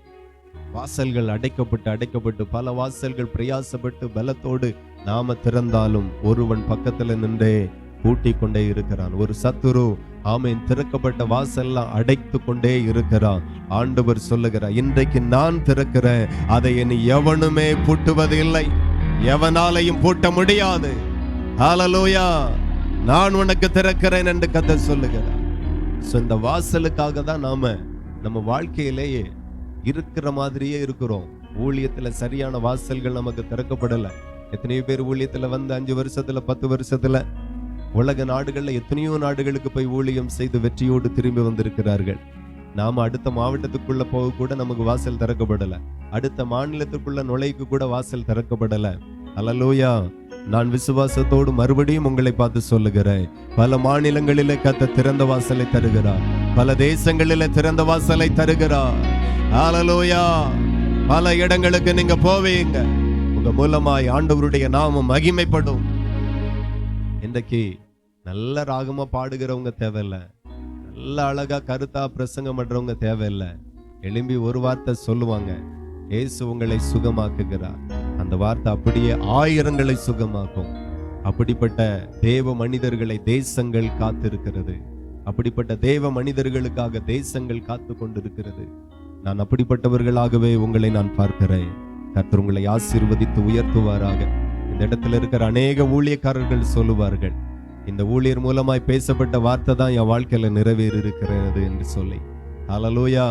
வாசல்கள் அடைக்கப்பட்டு பல வாசல்கள் பிரயாசப்பட்டு பலத்தோடு நாம திறந்தாலும் ஒருவன் பக்கத்துல நின்றே பூட்டி கொண்டே இருக்கிறான். ஒரு சத்துரு ஆமென் திறக்கப்பட்ட வாசல்லாம் அடைத்து கொண்டே இருக்கிறான். ஆண்டவர் சொல்லுகிறார், இன்றைக்கு நான் திறக்கிறேன், அதை இனி எவனுமே பூட்டுவது இல்லை, எவனாலையும் பூட்ட முடியாது. ஹல்லேலூயா, நான் உனக்கு திறக்கிறேன் என்று கர்த்தர் சொல்லுகிறார். இந்த வாசலுக்காக தான் நாம நம்ம வாழ்க்கையிலேயே இருக்கிற மாதிரியே இருக்கிறோம். ஊழியத்துல சரியான வாசல்கள் நமக்கு திறக்கப்படல. எத்தனையோ பேர் ஊழியத்துல வந்து 5 வருஷத்துல 10 வருஷத்துல உலக நாடுகள்ல எத்தனையோ நாடுகளுக்கு போய் ஊழியம் செய்து வெற்றியோடு திரும்பி வந்திருக்கிறார்கள். நாம அடுத்த மாவட்டத்துக்குள்ள போக கூட நமக்கு வாசல் திறக்கப்படல. அடுத்த மாநிலத்துக்குள்ள நுழைக்கு கூட வாசல் திறக்கப்படல. ஹல்லேலூயா, நான் விசுவாசத்தோடு மறுபடியும் உங்களை பார்த்து சொல்லுகிறேன், பல மாநிலங்களிலே கர்த்தர் திறந்த வாசலை தருகிறார், பல தேசங்களிலே திறந்த வாசலை தருகிறார். ஹல்லேலூயா, பல இடங்களுக்கு நீங்க போவீங்க, உங்க மூலமாய் ஆண்டவருடைய நாமம் மகிமைப்படும். இன்றைக்கு நல்ல ராகமா பாடுகிறவங்க தேவையில்ல, நல்ல அழகா கருத்தா பிரசங்கம் பண்றவங்க தேவையில்ல. எழும்பி ஒரு வார்த்தை சொல்லுவாங்க, இயேசு உங்களை சுகமாக்குகிறார். அந்த வார்த்தை அப்படியே ஆயிரங்களை சுகமாக்கும். அப்படிப்பட்ட தேவ மனிதர்களை தேசங்கள் காத்திருக்கிறது. அப்படிப்பட்ட தேவ மனிதர்களுக்காக தேசங்கள் காத்து கொண்டிருக்கிறது. நான் அப்படிப்பட்டவர்களாகவே உங்களை நான் பார்க்கிறேன். கர்த்தர் உங்களை ஆசீர்வதித்து உயர்த்துவாராக. இந்த இடத்துல இருக்கிற அநேக ஊழியக்காரர்கள் சொல்லுவார்கள், இந்த ஊழியர் மூலமாய் பேசப்பட்ட வார்த்தை தான் என் வாழ்க்கையில நிறைவேறி இருக்கிறது என்று சொல்லி. ஹல்லேலூயா,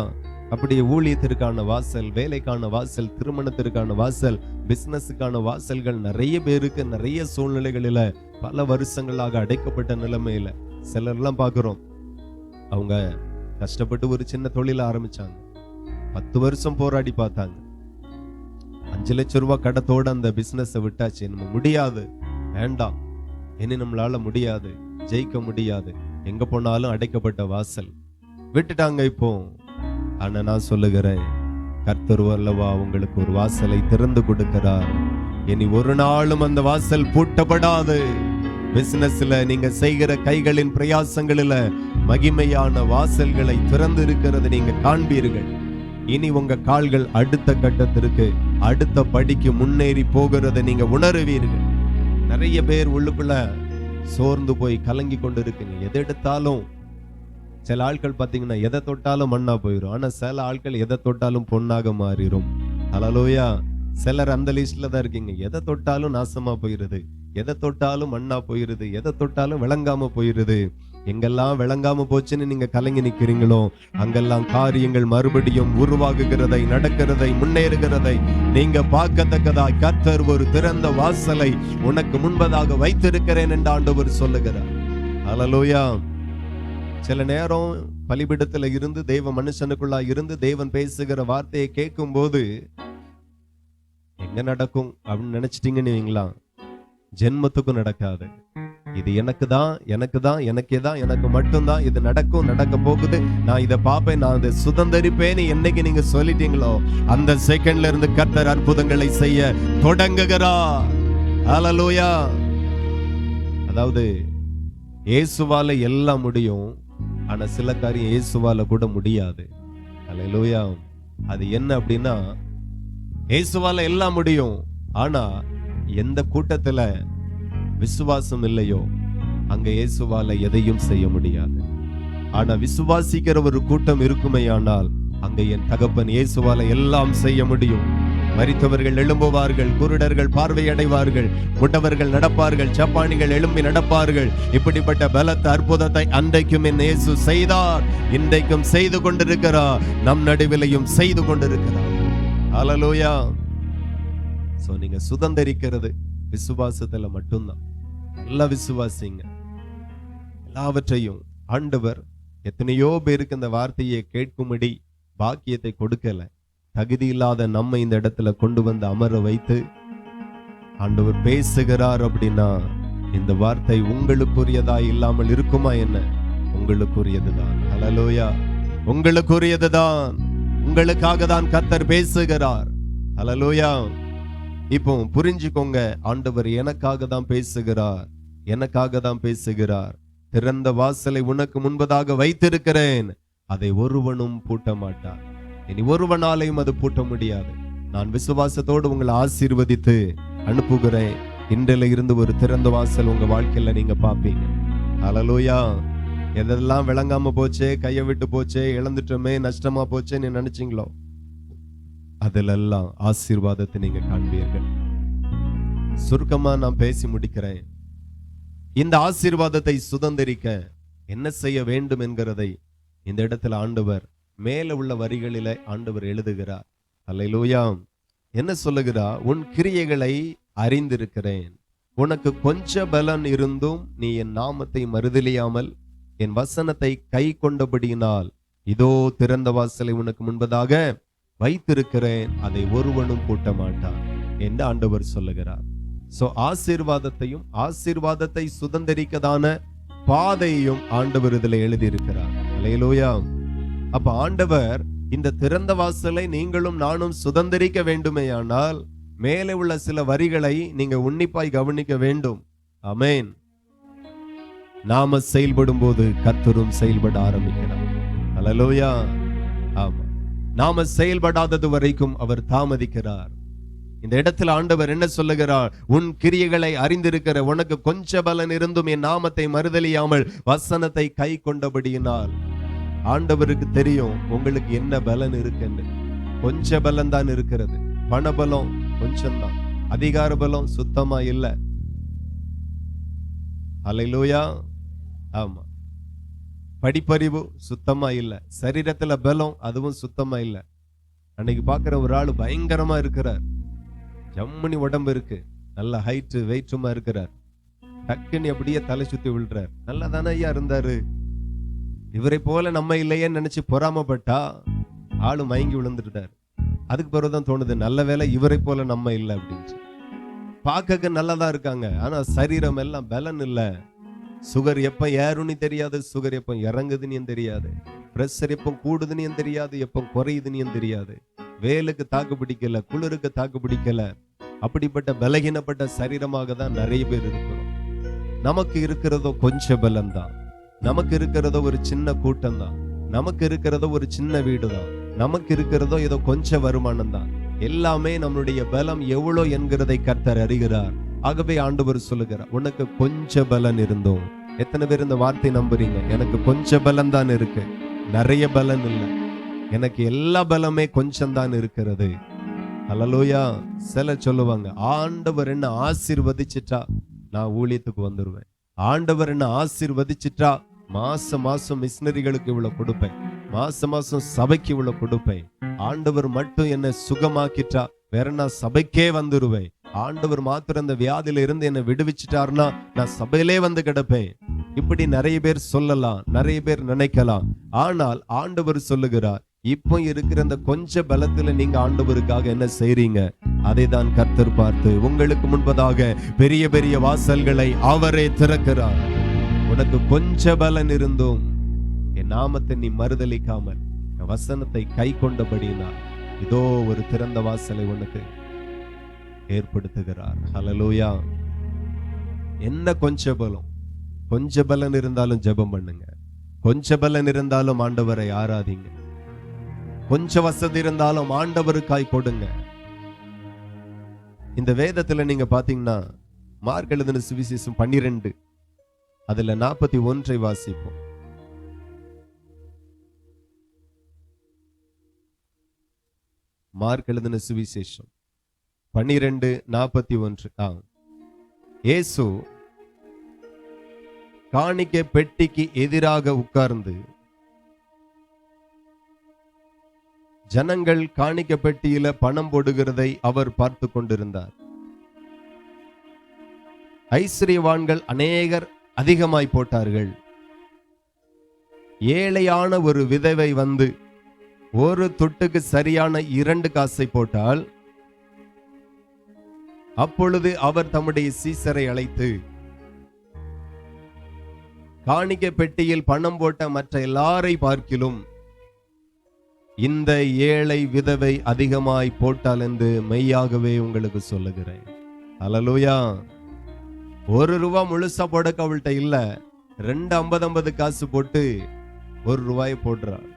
அப்படியே ஊழியத்திற்கான வாசல், வேலைக்கான வாசல், திருமணத்திற்கான வாசல், பிசினஸுக்கான வாசல்கள் நிறைய பேருக்கு நிறைய சூழ்நிலைகளில பல வருஷங்களாக அடைக்கப்பட்ட நிலைமையில சிலர்லாம் பார்க்கிறோம், அவங்க கஷ்டப்பட்டு ஒரு சின்ன தொழில ஆரம்பிச்சாங்க, 10 வருஷம் போராடி பார்த்தாங்க, 5 லட்சம் ரூபாய் கடத்தோட அந்த பிசினஸ் விட்டாச்சு. நம்ம முடியாது, வேண்டாம், இனி நம்மளால முடியாது, ஜெயிக்க முடியாது, எங்க போனாலும் அடைக்கப்பட்ட வாசல் விட்டுட்டாங்க இப்போ. ஆனா நான் சொல்லுகிறேன், கர்த்தர் அல்லவா உங்களுக்கு ஒரு வாசலை திறந்து கொடுக்கிறார். இனி ஒரு நாளும் அந்த வாசல் பூட்டப்படாது. பிசினஸ்ல நீங்க செய்கிற கைகளின் பிரயாசங்களில மகிமையான வாசல்களை திறந்து இருக்கிறது நீங்க காண்பீர்கள். இனி உங்க கால்கள் அடுத்த கட்டத்திற்கு, அடுத்த படிக்கு முன்னேறி போகிறதை நீங்க உணருவீர்கள். நிறைய பேர் உள்ளுக்குள்ள சோர்ந்து போய் கலங்கி கொண்டு இருக்கீங்க. எதை எடுத்தாலும், சில ஆட்கள் பாத்தீங்கன்னா எதை தொட்டாலும் மண்ணா போயிடும், ஆனா சில ஆட்கள் எதை தொட்டாலும் பொன்னாக மாறிடும். ஹல்லேலூயா, சிலர் அந்த லிஸ்ட்ல தான் இருக்கீங்க. எதை தொட்டாலும் நாசமா போயிருது, எதை தொட்டாலும் மண்ணா போயிருது, எதை தொட்டாலும் விளங்காம போயிருது. எங்கெல்லாம் விளங்காம போச்சுன்னு நீங்க கலங்கி நிக்கிறீங்களோ, அங்கெல்லாம் காரியங்கள் மறுபடியும் உருவாகுகிறதை, நடக்கிறதை, முன்னேறுகிறதை நீங்க பார்க்கத்தக்கதாய் கர்த்தர் ஒரு திறந்த வாசலை உனக்கு முன்பதாக வைத்திருக்கிறேன் என்று ஆண்டவர் சொல்லுகிறார். ஹல்லேலூயா. சில நேரம் பலிபீடத்துல இருந்து தெய்வ மனுஷனுக்குள்ளா இருந்து தேவன் பேசுகிற வார்த்தையை கேட்கும் போது எங்க நடக்கும் அப்படின்னு நினைச்சிட்டீங்கன்னு வைங்களா, ஜென்மத்துக்கும் நடக்காது. இது எனக்கு தான், எனக்கு மட்டும்தான் இது நடக்கும், நடக்க போகுது, நான் இதை பார்ப்பேன், நான் இதை சுதந்தரிப்பேன்னு என்னைக்கு நீங்க சொல்லிட்டீங்களோ அந்த செகண்ட்ல இருந்து கர்த்தர் அற்புதங்களை செய்ய தொடங்குகிறார். ஹல்லேலூயா. அதாவது இயேசுவால எல்லாம் முடியும், ஆனா சில காரியம் இயேசுவால கூட முடியாது. ஹல்லேலூயா. அது என்ன அப்படின்னா, இயேசுவால எல்லாம் முடியும், ஆனா எந்த கூட்டத்துல விசுவாசம் இல்லையோ அங்க இயேசுவால எதையும் செய்ய முடியாது. ஆனா விசுவாசிக்கிற ஒரு கூட்டம் இருக்குமேயானால் அங்க என் தகப்பன் இயேசுவால எல்லாம் செய்ய முடியும். மரித்தவர்கள் எழும்புவார்கள், குருடர்கள் பார்வையடைவார்கள், முட்டவர்கள் நடப்பார்கள், சப்பானிகள் எழும்பி நடப்பார்கள். இப்படிப்பட்ட பலத்த அற்புதத்தை அன்றைக்கும் என் இயேசு செய்தார், இன்றைக்கும் செய்து கொண்டிருக்கிறார், நம் நடுவிலையும் செய்து கொண்டிருக்கிறார். ஹல்லேலூயா. சோ நீங்க சுதந்தரிக்கிறது விசுவாசத்துல மட்டும்தான். நல்லா விசுவாசிங்க. எல்லாவற்றையும் ஆண்டவர் எத்தனையோ பேருக்கு இந்த வார்த்தையை கேட்கும்படி பாக்கியத்தை கொடுக்கல. தகுதி இல்லாத நம்ம இந்த இடத்துல கொண்டு வந்து அமர வைத்து ஆண்டவர் பேசுகிறார் அப்படின்னா இந்த வார்த்தை உங்களுக்குரியதா இல்லாமல் இருக்குமா என்ன? உங்களுக்குரியதுதான். ஹல்லேலூயா. உங்களுக்குரியதுதான். உங்களுக்காக தான் கர்த்தர் பேசுகிறார். ஹல்லேலூயா. இப்போ புரிஞ்சுக்கோங்க, ஆண்டவர் எனக்காக தான் பேசுகிறார், எனக்காக தான் பேசுகிறார். திறந்த வாசலை உனக்கு முன்பதாக வைத்திருக்கிறேன், அதை ஒருவனும் பூட்ட மாட்டான். இனி ஒருவனாலையும் அது பூட்ட முடியாது. நான் விசுவாசத்தோடு உங்களை ஆசீர்வதித்து அனுப்புகிறேன். இன்றில இருந்து ஒரு திறந்த வாசல் உங்க வாழ்க்கையில நீங்க பாப்பீங்க. ஹல்லேலூயா. எதெல்லாம் விளங்காம போச்சே, கையை விட்டு போச்சே, இழந்துட்டோமே, நஷ்டமா போச்சே நீ நினைச்சீங்களோ, அதிலெல்லாம் ஆசீர்வாதத்தை நீங்க காண்பீர்கள். சுருக்கமா நான் பேசி முடிக்கிறேன். இந்த ஆசீர்வாதத்தை சுதந்திரிக்க என்ன செய்ய வேண்டும் என்கிறதை இந்த இடத்துல ஆண்டவர் மேல உள்ள வரிகளிலே ஆண்டவர் எழுதுகிறார். அல்லேலூயா. என்ன சொல்லுகிறார்? உன் கிரியைகளை அறிந்திருக்கிறேன். உனக்கு கொஞ்ச பலன் இருந்தும் நீ என் நாமத்தை மறுதலியாமல் என் வசனத்தை கை கொண்டபடியினால் இதோ திறந்த வாசலை உனக்கு முன்பதாக வைத்திருக்கிறேன், அதை ஒருவனும் பூட்ட மாட்டான் என்று ஆண்டவர் சொல்லுகிறார். சோ ஆசீர்வாதத்தையும் ஆசீர்வாதத்தை சுதந்திரிக்கதான பாதையையும் ஆண்டவர் இதுல எழுதியிருக்கிறார். அல்லேலூயா. அப்ப ஆண்டவர் இந்த திறந்த வாசலை நீங்களும் நானும் சுதந்திரிக்க வேண்டுமேயானால் மேலே உள்ள சில வரிகளை நீங்க உன்னிப்பாய் கவனிக்க வேண்டும். ஆமென். நாம செயல்படும் போது கர்த்தரும் செயல்பட ஆரம்பிக்கிறார். அல்லேலூயா. ஆமா, நாம செயல்படாதது வரைக்கும் அவர் தாமதிக்கிறார். இந்த இடத்துல ஆண்டவர் என்ன சொல்லுகிறார்? உன் கிரியைகளை அறிந்திருக்கிற உனக்கு கொஞ்ச பலன் இருந்தும் என் நாமத்தை மறுதலியாமல் வசனத்தை கை கொண்டபடியினால். ஆண்டவருக்கு தெரியும் உங்களுக்கு என்ன பலன் இருக்குன்னு. கொஞ்ச பலன் தான் இருக்கிறது. பணபலம் கொஞ்சம்தான், அதிகார பலம் சுத்தமா இல்ல. அல்லேலூயா. ஆமா, படிப்பறிவு சுத்தமா இல்ல, சரீரத்துல பலம் அதுவும் சுத்தமா இல்ல. அன்னைக்கு பாக்குற ஒரு ஆளு பயங்கரமா இருக்கிறார், ஜம்முனி உடம்பு இருக்கு, நல்ல ஹைட் வெயிட்டுமா இருக்கிறார். டக்குன்னு அப்படியே தலை சுத்தி விழுறார். நல்லா தானே ஐயா இருந்தாரு, இவரை போல நம்ம இல்லையே நினைச்சு பொறாமப்பட்டா ஆளு மயங்கி விழுந்துட்டார். அதுக்கு பிறகுதான் தோணுது நல்ல வேலை இவரை போல நம்ம இல்லை அப்படின்னு. பார்க்க நல்லதா இருக்காங்க, ஆனா சரீரம் எல்லாம் பலன் இல்ல. சுகர் எப்ப ஏறுன்னு தெரியாது, சுகர் எப்ப இறங்குதுன்னு தெரியாது, பிரஷர் எப்ப கூடுதுன்னு தெரியாது, எப்ப குறையுதுன்னு தெரியாது. வேலுக்கு தாக்கு பிடிக்கல, குளிருக்கு தாக்கு பிடிக்கல. அப்படிப்பட்ட பலகீனப்பட்ட சரீரமாக தான் நிறைய பேர் இருக்கிறோம். நமக்கு இருக்கிறதோ கொஞ்ச பலம் தான், நமக்கு இருக்கிறதோ ஒரு சின்ன கூட்டம் தான், நமக்கு இருக்கிறதோ ஒரு சின்ன வீடு தான், நமக்கு இருக்கிறதோ ஏதோ கொஞ்சம் வருமானம் தான். எல்லாமே நம்மளுடைய பலம் எவ்வளோ என்கிறதை கர்த்தர் அறிகிறார். ஆகவே ஆண்டவர் சொல்லுகிறார், உனக்கு கொஞ்ச பலன் இருந்தோம். எத்தனை பேர் இந்த வார்த்தை நம்புறீங்க? எனக்கு கொஞ்ச பலம் தான் இருக்கு, நிறைய பலன் இல்லை, எனக்கு எல்லா பலமே கொஞ்சம் தான் இருக்கிறது. அல்லேலூயா. சில சொல்லுவாங்க, ஆண்டவர் என்ன ஆசீர்வதிச்சிட்டா நான் ஊழியத்துக்கு வந்துருவேன், ஆண்டவர் என்ன ஆசீர்வதிச்சிட்டா மாசம் மாசம் மிஷனரிகளுக்கு இவ்வளவு கொடுப்பேன், மாசம் மாசம் சபைக்கு இவ்வளவு கொடுப்பேன், ஆண்டவர் மட்டும் என்ன சுகமாக்கிட்டா வேற நான் சபைக்கே வந்துருவேன், ஆண்டவர் மாத்திரம் அந்த வியாதியில இருந்து என்ன விடுவிச்சிட்டாருன்னா நான் சபையிலே வந்து கிடப்பேன். இப்படி நிறைய பேர் சொல்லலாம், நிறைய பேர் நினைக்கலாம். ஆனால் ஆண்டவர் சொல்லுகிறார், இப்போ இருக்கிற அந்த கொஞ்ச பலத்துல நீங்க ஆண்டவருக்காக என்ன செய்றீங்க, அதை தான் கர்த்தர் பார்த்து உங்களுக்கு முன்பதாக பெரிய பெரிய வாசல்களை அவரே திறக்கிறார். உனக்கு கொஞ்ச பலன் இருந்தும் என் நாமத்தை நீ மறுதலிக்காமல் வசனத்தை கை கொண்டபடியினால் இதோ ஒரு திறந்த வாசலை உனக்கு ஏற்படுத்துகிறார். ஹல்லேலூயா. என்ன கொஞ்ச பலம்? கொஞ்ச பலன் இருந்தாலும் ஜெபம் பண்ணுங்க, கொஞ்ச பலன் இருந்தாலும் ஆண்டவரை ஆராதிங்க, கொஞ்ச வசதி இருந்தாலும் ஆண்டவருக்காய் கொடுங்க. இந்த வேதத்துல நீங்க பாத்தீங்கன்னா மார்க் எழுதின சுவிசேஷம் 12 அதுல 41 வாசிப்போம். மார்க் எழுதின சுவிசேஷம் 12:41. இயேசு காணிக்கை பெட்டிக்கு எதிராக உட்கார்ந்து ஜனங்கள் காணிக்கை பெட்டியில பணம் போடுகிறதை அவர் பார்த்து கொண்டிருந்தார். ஐஸ்வரியவான்கள் அநேகர் அதிகமாய் போட்டார்கள். ஏழையான ஒரு விதவை வந்து ஒரு துட்டுக்கு சரியான 2 காசை போட்டால், அப்பொழுது அவர் தம்முடைய சீசரை அழைத்து, காணிக்கை பெட்டியில் பணம் போட்ட மற்ற எல்லாரை பார்க்கிலும் இந்த ஏழை விதவை அதிகமாய் போட்டால் என்று மெய்யாகவே உங்களுக்கு சொல்லுகிறேன். அல்லேலூயா. 1 ரூபா முழுசா போடக்க அவள்கிட்ட இல்ல, 2 50 காசு போட்டு 1 ரூபாய் போடுறாள்.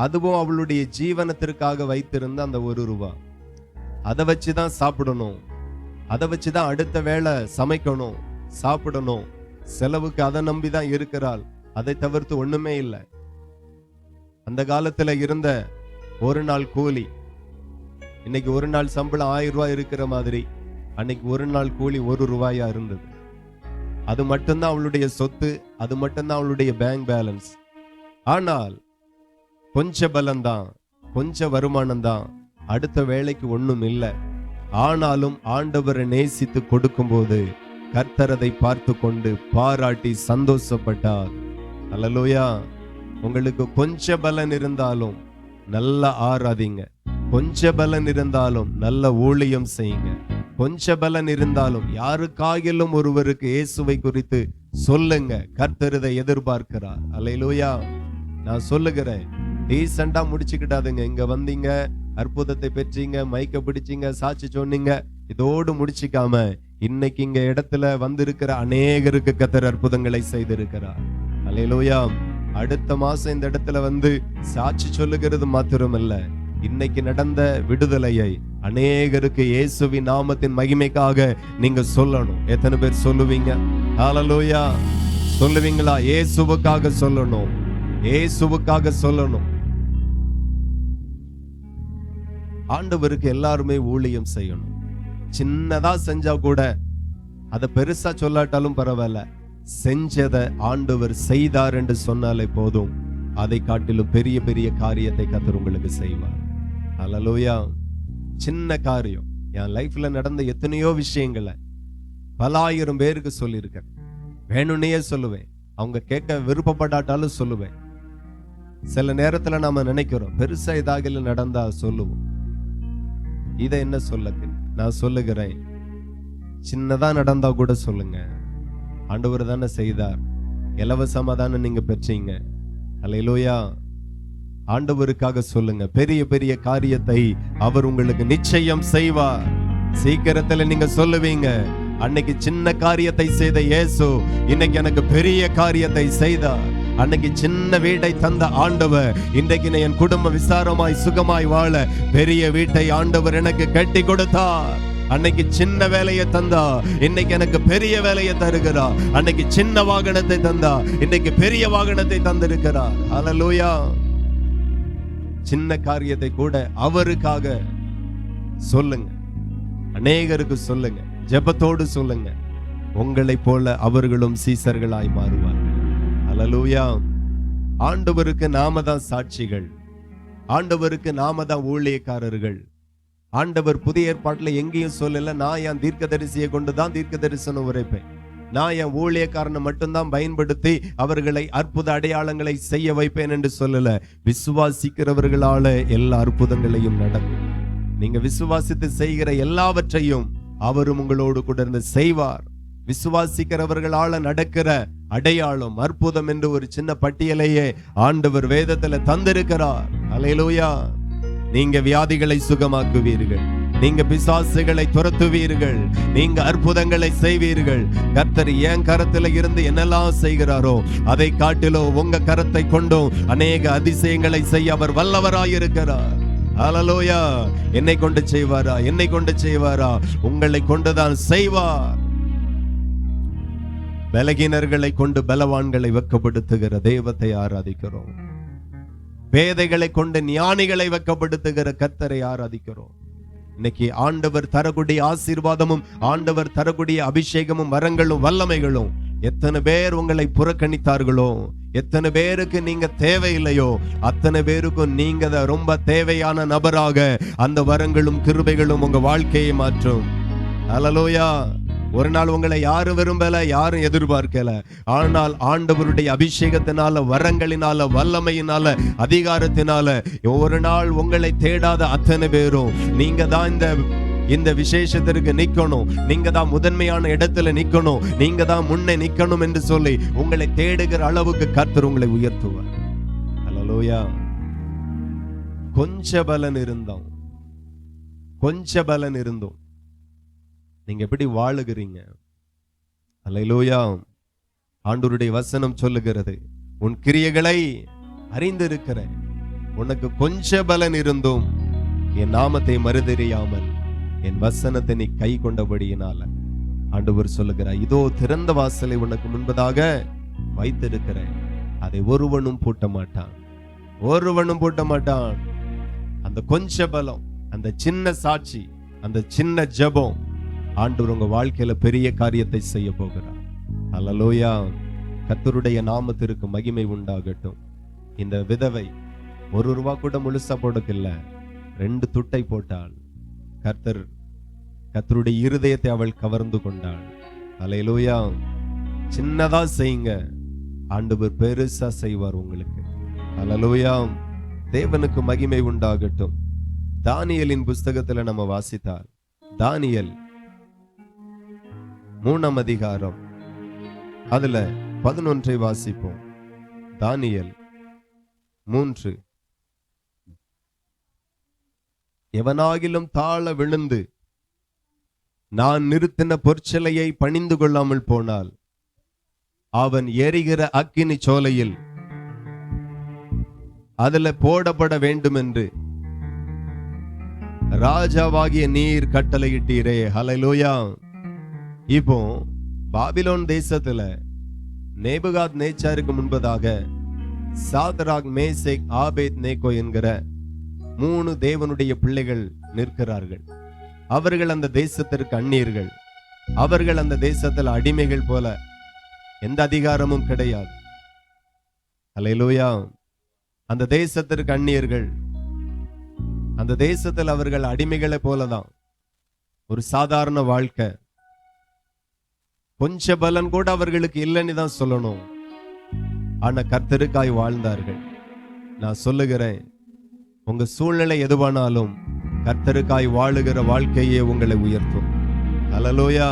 அதுவும் அவளுடைய ஜீவனத்திற்காக வைத்திருந்த அந்த ₹1. அதை வச்சுதான் சாப்பிடணும், அதை வச்சுதான் அடுத்த வேளை சமைக்கணும், சாப்பிடணும். செலவுக்கு அதை நம்பிதான் இருக்கிறாள். அதை தவிர்த்து ஒண்ணுமே இல்லை. அந்த காலத்துல இருந்த ஒரு நாள் கூலி, இன்னைக்கு ஒரு நாள் சம்பளம் ₹1000 இருக்கிற மாதிரி அன்னைக்கு ஒரு நாள் கூலி ₹1 இருந்தது. அது மட்டும்தான் அவளுடைய சொத்து, அது மட்டும்தான் அவளுடைய பேங்க் பேலன்ஸ். ஆனால் கொஞ்ச பலம்தான், கொஞ்ச வருமானம் தான், அடுத்த வேலைக்கு ஒண்ணும் இல்லை. ஆனாலும் ஆண்டவரை நேசித்து கொடுக்கும்போது கர்த்தர் அதை பார்த்து கொண்டு பாராட்டி சந்தோஷப்பட்டார். அல்லேலூயா. உங்களுக்கு கொஞ்ச பலன் இருந்தாலும் நல்லா ஆராதிங்க, கொஞ்ச பலன் இருந்தாலும் நல்ல ஊழியம் செய்யுங்க, கொஞ்ச பலன் இருந்தாலும் யாருக்காகிலும் ஒருவருக்கு இயேசுவை குறித்து சொல்லுங்க. கர்த்தர் இதை எதிர்பார்க்கிறார். அல்லேலூயா. நான் சொல்லுகிறேன், டீசெண்டா முடிச்சுக்கிட்டாதுங்க. இங்க வந்தீங்க, அற்புதத்தை பெற்றீங்க, மைக்க பிடிச்சீங்க, சாட்சி சொன்னீங்க, இதோடு முடிச்சுக்காம இன்னைக்கு இங்க இடத்துல வந்திருக்கிற அநேகருக்கு கர்த்தர் அற்புதங்களை செய்திருக்கிறார். அல்லேலூயா. அடுத்த மாசம் இந்த இடத்துல வந்து சாட்சி சொல்லுகிறது மாத்திரமல்ல, இன்னைக்கு நடந்த விடுதலையை அநேகருக்கு இயேசுவின் நாமத்தின் மகிமைக்காக நீங்க சொல்லணும். எத்தனை பேர் சொல்லுவீங்க? ஹல்லேலூயா. சொல்லுவீங்களா? இயேசுவுக்காக சொல்லணும், இயேசுவுக்காக சொல்லணும். ஆண்டவருக்கு எல்லாருமே ஊழியம் செய்யணும். சின்னதா செஞ்சா கூட, அதை பெருசா சொல்லாட்டாலும் பரவாயில்ல, செஞ்சதை ஆண்டவர் செய்தார் என்று சொன்னாலே போதும். அதை காட்டிலும் பெரிய பெரிய காரியத்தை கர்த்தர் உங்களுக்கு செய்வார். ஹல்லேலூயா. சின்ன காரியம், என் லைஃப்ல நடந்த எத்தனையோ விஷயங்களை பல ஆயிரம் பேருக்கு சொல்லியிருக்கேன். வேணும்னே சொல்லுவேன், அவங்க கேட்க விருப்பப்படாட்டாலும் சொல்லுவேன். சில நேரத்துல நாம நினைக்கிறோம் பெருசா இதாக நடந்தா சொல்லுவோம். இதை என்ன சொல்லக்கு நான் சொல்லுகிறேன், சின்னதா நடந்தா கூட சொல்லுங்க. ஆண்டவர் தானே செய்தார், இலவசமா தானே நீங்க பெற்றீங்க. அல்லேலூயா. ஆண்டவருக்காக சொல்லுங்க. பெரிய பெரிய காரியத்தை அவர் உங்களுக்கு நிச்சயம் செய்வார். சீக்கிரத்துல நீங்க சொல்லுவீங்க, அன்னைக்கு சின்ன காரியத்தை செய்த இயேசு இன்னைக்கு எனக்கு பெரிய காரியத்தை செய்தார். அன்னைக்கு சின்ன வீட்டை தந்த ஆண்டவர் இன்றைக்கு என் குடும்பம் விசாரமாய் சுகமாய் வாழ பெரிய வீட்டை ஆண்டவர் எனக்கு கட்டி கொடுத்தார். அன்னைக்கு சின்ன வேலையை தந்தா இன்னைக்கு எனக்கு பெரிய வேலையை தருகிறார். அன்னைக்கு சின்ன வாகனத்தை தந்தா இன்னைக்கு பெரிய வாகனத்தை தந்திருக்கிறார். ஹல்லேலூயா. சின்ன காரியத்தை கூட அவருக்காக சொல்லுங்க, அநேகருக்கு சொல்லுங்க, ஜெபத்தோடு சொல்லுங்க. உங்களை போல அவர்களும் சீசர்களாய் மாறுவார்கள். ஹல்லேலூயா. ஆண்டவருக்கு நாம தான் சாட்சிகள், ஆண்டவருக்கு நாம தான் ஊழியக்காரர்கள். ஆண்டவர் புதிய ஏற்பாட்டுல எங்கேயும் சொல்லல, நான் என் தீர்க்கதரிசியை கொண்டுதான் தீர்க்க தரிசனம் உரைப்பேன், நான் என் ஊழியக்காரனை மட்டும்தான் பயன்படுத்தி அவர்களை அற்புத அடையாளங்களை செய்ய வைப்பேன் என்று சொல்லல. விசுவாசிக்கிறவர்களால எல்லா அற்புதங்களையும் நடக்கும். நீங்க விசுவாசித்து செய்கிற எல்லாவற்றையும் அவரும் உங்களோடு கூட இருந்து செய்வார். விசுவாசிக்கிறவர்களால நடக்கிற அடையாளம், அற்புதம் என்று ஒரு சின்ன பட்டியலையே ஆண்டவர் வேதத்துல தந்திருக்கிறார். அல்லேலூயா. நீங்க வியாதிகளை சுகமாக்குவீர்கள், நீங்க பிசாசுகளை துரத்துவீர்கள், நீங்க அற்புதங்களை செய்வீர்கள். கர்த்தர் என் கரத்துல இருந்து என்னெல்லாம் செய்கிறாரோ அதை காட்டிலும் உங்க கரத்தை கொண்டும் அநேக அதிசயங்களை செய்ய அவர் வல்லவராயிருக்கிறார். ஹல்லேலூயா. என்னை கொண்டு செய்வாரா? என்னை கொண்டு செய்வாரா? உங்களை கொண்டுதான் செய்வார். பலகீனர்களை கொண்டு பலவான்களை வெட்கப்படுத்துகிற தெய்வத்தை ஆராதிக்கிறோம். பேதைகளை கொண்டு ஞானிகளை வெட்கப்படுத்துகிற கர்த்தரை ஆராதிக்கிறோம். இன்னைக்கு ஆண்டவர் தரக்கூடிய ஆசீர்வாதமும் ஆண்டவர் தரக்கூடிய அபிஷேகமும் வரங்களும் வல்லமைகளும் எத்தனை பேர் உங்களை புறக்கணித்தார்களோ, எத்தனை பேருக்கு நீங்க தேவையில்லையோ அத்தனை பேருக்கும் நீங்க ரொம்ப தேவையான நபராக அந்த வரங்களும் கிருபைகளும் உங்க வாழ்க்கையை மாற்றும். ஹல்லேலூயா. ஒரு நாள் உங்களை யாரும் விரும்பல, யாரும் எதிர்பார்க்கல. ஆனால் ஆண்டவருடைய அபிஷேகத்தினால, வரங்களினால, வல்லமையினால, அதிகாரத்தினால ஒரு நாள் உங்களை தேடாத அத்தனை பேரும் நீங்க தான் இந்த விசேஷத்திற்கு நிக்கணும், நீங்க தான் முதன்மையான இடத்துல நிக்கணும், நீங்க தான் முன்னே நிக்கணும் என்று சொல்லி உங்களை தேடுகிற அளவுக்கு கர்த்தர் உங்களை உயர்த்துவார். ஹல்லேலூயா. கொஞ்ச பலன் இருந்தோம் நீங்க எப்படி வாழுகிறீங்க? அல்லேலூயா. ஆண்டவருடைய வசனம் சொல்லுகிறது, உன் கிரியைகளை அறிந்திருக்கிறேன். உனக்கு கொஞ்ச பலன் இருந்தும் என் நாமத்தை மறுதெரியாமல் என் வசனத்தை நீ கை கொண்டபடியினால ஆண்டவர் சொல்லுகிறார், இதோ திறந்த வாசலை உனக்கு முன்பதாக வைத்திருக்கிறேன், அதை ஒருவனும் பூட்ட மாட்டான், ஒருவனும் பூட்ட மாட்டான். அந்த கொஞ்ச பலம், அந்த சின்ன சாட்சி, அந்த சின்ன ஜெபம் ஆண்டவர் உங்க வாழ்க்கையில பெரிய காரியத்தை செய்ய போகிறார். அல்லேலூயா. கர்த்தருடைய நாமத்திற்கு மகிமை உண்டாகட்டும். இந்த விதவை 1 ரூபா கூட முழுசா போடக்கில்ல, 2 துட்டை போட்டாள். கர்த்தருடைய இருதயத்தை அவள் கவர்ந்து கொண்டாள். அல்லேலூயா. சின்னதா செய்யுங்க, ஆண்டவர் பெருசா செய்வார் உங்களுக்கு. அல்லேலூயா. தேவனுக்கு மகிமை உண்டாகட்டும். தானியேலின் புஸ்தகத்துல நம்ம வாசித்தால், தானியேல் 3ஆம் அதிகாரம் அதுல 11 வாசிப்போம். தானியேல் 3. எவனாகிலும் தாழ விழுந்து நான் நிறுத்தின பொற்சிலையை பணிந்து கொள்ளாமல் போனால் அவன் எரிகிற அக்கினி சோலையில் அதுல போடப்பட வேண்டும் என்று ராஜாவாகிய நீர் கட்டளையிட்டீரே. ஹல்லேலூயா. இப்போ பாபிலோன் தேசத்துல நேபுகாத் நேச்சாருக்கு முன்பதாக சாத்ராக், மேசேக், ஆபேத் நேகோ என்கிற 3 தேவனுடைய பிள்ளைகள் நிற்கிறார்கள். அவர்கள் அந்த தேசத்திற்கு அந்நியர்கள். அவர்கள் அந்த தேசத்தில் அடிமைகள் போல, எந்த அதிகாரமும் கிடையாது. அல்லேலூயா. அந்த தேசத்திற்கு அந்நியர்கள். அந்த தேசத்தில் அவர்கள் அடிமைகளை போலதான். ஒரு சாதாரண வாழ்க்கை. கொஞ்ச பலன் கூட அவர்களுக்கு இல்லைன்னு தான் சொல்லணும். ஆனா கர்த்தருக்காய் வாழ்ந்தார்கள். நான் சொல்லுகிறேன், உங்க சூழ்நிலை எதுவானாலும் கர்த்தருக்காய் வாழுகிற வாழ்க்கையே உங்களை உயர்த்தும். அல்லேலூயா.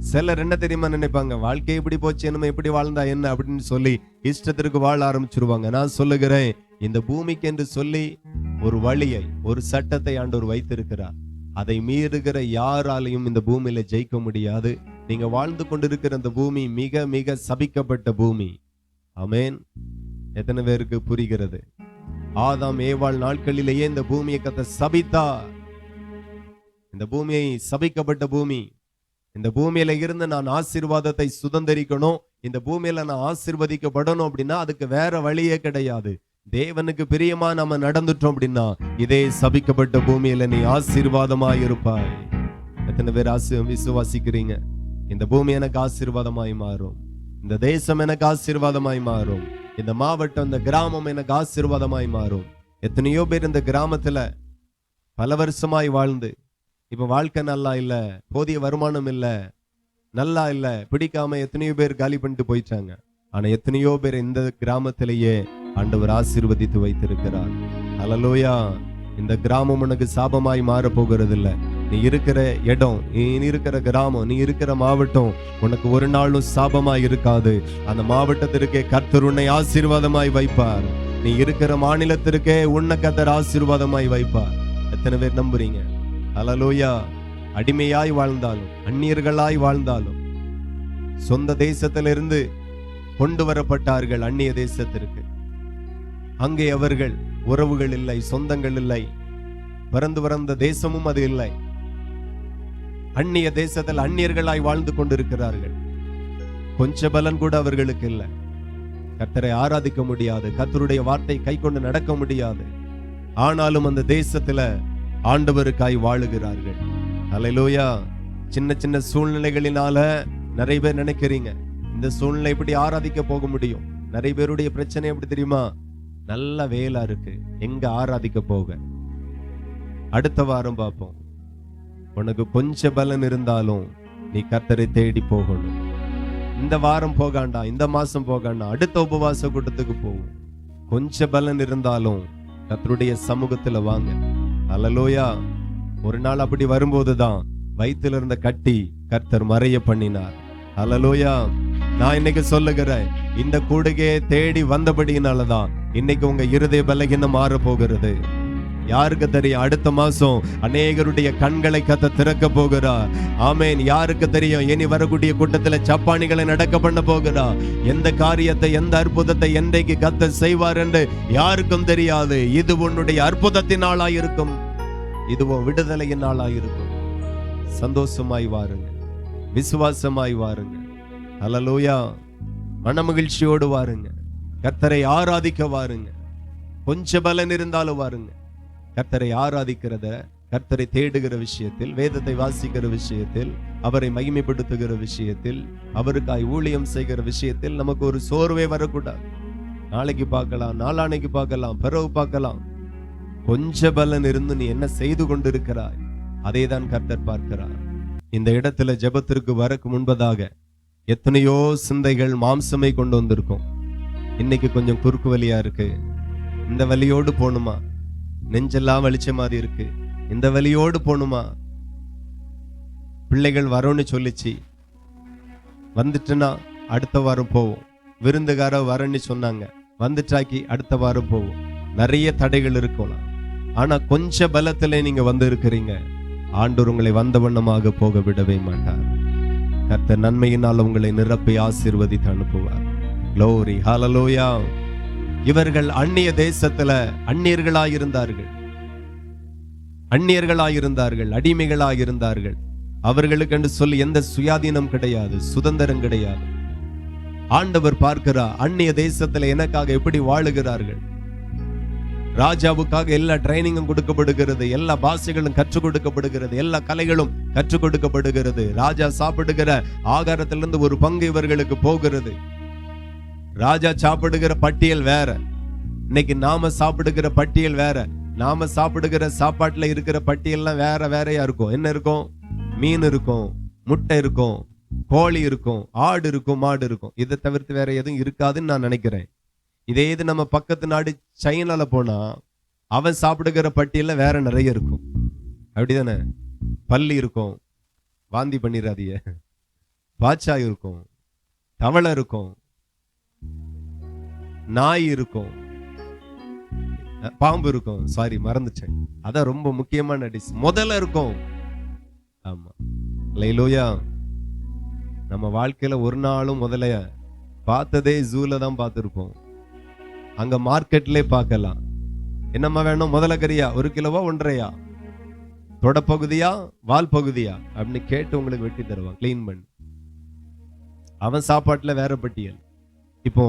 சிலர் என்ன தெரியுமா நினைப்பாங்க, வாழ்க்கை எப்படி போச்சு, என்னமே எப்படி வாழ்ந்தா என்ன அப்படின்னு சொல்லி இஷ்டத்திற்கு வாழ ஆரம்பிச்சிருவாங்க. நான் சொல்லுகிறேன், இந்த பூமிக்கு என்று சொல்லி ஒரு வழியை, ஒரு சட்டத்தை ஆண்டவர் வைத்திருக்கிறார். அதை மீறுகிற யாராலையும் இந்த பூமியில ஜெயிக்க முடியாது. நீங்க வாழ்ந்து கொண்டிருக்கிற அந்த பூமி மிக மிக சபிக்கப்பட்ட பூமி. ஆமென். எத்தனை பேருக்கு புரிகிறது? ஆதாம் ஏவாள் நாட்களிலேயே இந்த பூமியை கர்த்தர் சபித்தார். இந்த பூமியை சபிக்கப்பட்ட பூமி. இந்த பூமியில இருந்து நான் ஆசீர்வாதத்தை சுதந்திரிக்கணும், இந்த பூமியில நான் ஆசீர்வதிக்கப்படணும் அப்படின்னா அதுக்கு வேற வழியே கிடையாது. தேவனுக்கு பிரியமா நம்ம நடந்துட்டோம் அப்படின்னா இதே சபிக்கப்பட்ட பூமியில நீ ஆசீர்வாதமாய் இருப்பாய். எத்தனை பேர் விசுவாசிக்கிறீங்க? இந்த பூமி எனக்கு ஆசீர்வாதமாய் மாறும், இந்த தேசம் எனக்கு ஆசீர்வாதமாய் மாறும், இந்த மாவட்டம், இந்த கிராமம் எனக்கு ஆசீர்வாதமாய் மாறும். எத்தனையோ பேர் இந்த கிராமத்துல பல வருஷமாய் வாழ்ந்து இப்ப வாழ்க்கை நல்லா இல்ல, போதிய வருமானம் இல்ல, நல்லா இல்ல, பிடிக்காம எத்தனையோ பேர் காலி பண்ணிட்டு போயிட்டாங்க. ஆனா எத்தனையோ பேர் இந்த கிராமத்திலேயே ஆண்டவர் ஆசீர்வதித்து வைத்திருக்கிறார். அல்லேலூயா. இந்த கிராமம் உனக்கு சாபமாய் மாற போகிறது இல்ல. நீ இருக்கிற இடம், நீ இருக்கிற கிராமம், நீ இருக்கிற மாவட்டம் உனக்கு ஒரு நாளும் சாபமாய் இருக்காது. அந்த மாவட்டத்திற்கே கர்த்தர் உன்னை ஆசீர்வாதமாய் வைப்பார். நீ இருக்கிற மாநிலத்திற்கே உன்னை கர்த்தர் ஆசீர்வாதமாய் வைப்பார். எத்தனை பேர் நம்புறீங்க? அல்லேலூயா. அடிமையாய் வாழ்ந்தாலும், அந்நியர்களாய் வாழ்ந்தாலும், சொந்த தேசத்திலிருந்து கொண்டு வரப்பட்டார்கள் அந்நிய தேசத்திற்கு. அங்கே அவர்கள் உறவுகள் இல்லை, சொந்தங்கள் இல்லை, பிறந்து வளர்ந்த தேசமும் அது இல்லை. அந்நிய தேசத்தில் அந்நியர்களாய் வாழ்ந்து கொண்டிருக்கிறார்கள். கொஞ்ச பலன் கூட அவர்களுக்கு இல்லை. கர்த்தரை ஆராதிக்க முடியாது, கர்த்தருடைய வார்த்தை கை கொண்டு நடக்க முடியாது. ஆனாலும் அந்த தேசத்துல ஆண்டவருக்காய் வாழுகிறார்கள். அல்லேலூயா. சின்ன சின்ன சூழ்நிலைகளினால நிறைய பேர் நினைக்கிறீங்க, இந்த சூழ்நிலை எப்படி ஆராதிக்க போக முடியும்? நிறைய பேருடைய பிரச்சனை எப்படி தெரியுமா? நல்ல வேலை இருக்கு, எங்க ஆராதிக்க போக? அடுத்த வாரம் பார்ப்போம். உனக்கு கொஞ்ச பலன் இருந்தாலும் நீ கர்த்தரை தேடி போகணும். இந்த வாரம் போகாண்டா, இந்த மாசம் போகாண்டா, அடுத்த உபவாச கூட்டத்துக்கு போகும். கொஞ்ச பலன் இருந்தாலும் கர்த்தருடைய சமூகத்துல வாங்க. அல்லேலூயா. ஒரு நாள் அப்படி வரும்போதுதான் வயிற்றில் இருந்த கட்டி கர்த்தர் மறைய பண்ணினார். அல்லேலூயா. நான் இன்னைக்கு சொல்லுகிறேன், இந்த கூடுகையை தேடி வந்தபடியினாலதான் இன்னைக்கு உங்க இருதய பலகீனம் மாற போகிறது. யாருக்கு தெரியும்? அடுத்த மாசம் அநேகருடைய கண்களை கத்த திறக்க போகிறார். ஆமென். யாருக்கு தெரியும்? இனி வரக்கூடிய கூட்டத்தில் சப்பானிகளை நடக்க பண்ண போகிறார். எந்த காரியத்தை, எந்த அற்புதத்தை என்றைக்கு கத்த செய்வார் என்று யாருக்கும் தெரியாது. இது உன்னுடைய அற்புதத்தின் நாளாயிருக்கும். இதுவோ விடுதலையின் நாளாயிருக்கும். சந்தோஷமாய் வாருங்க, விசுவாசமாய் வாருங்க. ஹல்லேலூயா. மனமகிழ்ச்சியோடு வாருங்க. கர்த்தரை ஆராதிக்க வாருங்க. கொஞ்சம் பலன் இருந்தாலும் வாருங்க. கர்த்தரை ஆராதிக்கிறத, கர்த்தரை தேடுகிற விஷயத்தில், வேதத்தை வாசிக்கிற விஷயத்தில், அவரை மகிமைப்படுத்துகிற விஷயத்தில், அவருக்காய் ஊழியம் செய்கிற விஷயத்தில் நமக்கு ஒரு சோர்வே வரக்கூடாது. நாளைக்கு பார்க்கலாம், நாளானைக்கு பார்க்கலாம், பிறகு பார்க்கலாம். கொஞ்ச பலன் இருந்து நீ என்ன செய்து கொண்டிருக்கிறாய், அதை தான் கர்த்தர் பார்க்கிறார். இந்த இடத்துல ஜெபத்திற்கு வரக்கு முன்பதாக எத்தனையோ சிந்தைகள் மாம்சமை கொண்டு வந்திருக்கும். இன்னைக்கு கொஞ்சம் குறுக்கு வலியா இருக்கு, இந்த வலியோடு போணுமா? நெஞ்செல்லாம் வலிச்ச மாதிரி இருக்கு, இந்த வலியோடு போணுமா? பிள்ளைகள் வரோன்னு சொல்லிச்சு, வந்துட்டுனா அடுத்த வாரம் போவோம். விருந்துகார வரன்னு சொன்னாங்க, வந்துட்டாக்கி அடுத்த வாரம் போவோம். நிறைய தடைகள் இருக்கலாம். ஆனா கொஞ்ச பலத்துல நீங்க வந்து இருக்கிறீங்க. ஆண்டவர் உங்களை வந்த வண்ணமாக போக விடவே மாட்டார். கர்த்தர் நன்மையினால் உங்களை நிரப்பி ஆசீர்வதித்து அனுப்புவார். Glory, hallelujah. இவர்கள் அந்நிய தேசத்துல அந்நியர்களாயிருந்தார்கள், அடிமைகளாயிருந்தார்கள். அவர்களுக்கு என்று சொல்லி எந்த சுயாதீனம் கிடையாது, சுதந்திரம் கிடையாது. ஆண்டவர் பார்க்கிறார், அந்நிய தேசத்துல எனக்காக எப்படி வாழுகிறார்கள். ராஜாவுக்காக எல்லா ட்ரைனிங்கும் கொடுக்கப்படுகிறது, எல்லா பாஷைகளும் கற்றுக் கொடுக்கப்படுகிறது, எல்லா கலைகளும் கற்றுக் கொடுக்கப்படுகிறது. ராஜா சாப்பிடுகிற ஆகாரத்திலிருந்து ஒரு பங்கு இவர்களுக்கு போகிறது. ராஜா சாப்பிடுகிற பட்டியல் வேற, இன்னைக்கு நாம சாப்பிடுகிற பட்டியல் வேற. நாம சாப்பிடுகிற சாப்பாட்டுல இருக்கிற பட்டியல்லாம் வேற வேறையா இருக்கும். என்ன இருக்கும்? மீன் இருக்கும், முட்டை இருக்கும், கோழி இருக்கும், ஆடு இருக்கும், மாடு இருக்கும். இதை தவிர்த்து வேற எதுவும் இருக்காதுன்னு நான் நினைக்கிறேன். இதே இது நம்ம பக்கத்து நாடு சைனால போனா அவன் சாப்பிடுகிற பட்டியல்ல வேற நிறைய இருக்கும். அப்படிதானே? பல்லி இருக்கும், வாந்தி பண்ணிடாதீங்க. பாச்சாய் இருக்கும், தவளை இருக்கும், நாய் இருக்கும், பாம்பு இருக்கும். சாரி, மறந்துச்சேன். அதான் ரொம்ப முக்கியமான டிஷ். முதல்ல இருக்கும். ஆமா, ஹல்லேலூயா. நம்ம வாழ்க்கையில ஒரு நாளும் முதல்ல பார்த்ததே ஜூல தான் பார்த்திருப்போம். அங்க மார்க்கெட்ல பார்க்கலாம். என்னம்மா வேணும்? முதல்ல கறியா, 1 கிலோவா 1.5? தொடப்பகுதியா வால் பகுதியா அப்படின்னு கேட்டு உங்களுக்கு வெட்டி தருவான், கிளீன் பண்ணி. அவன் சாப்பாட்டுல வேற பட்டியல். இப்போ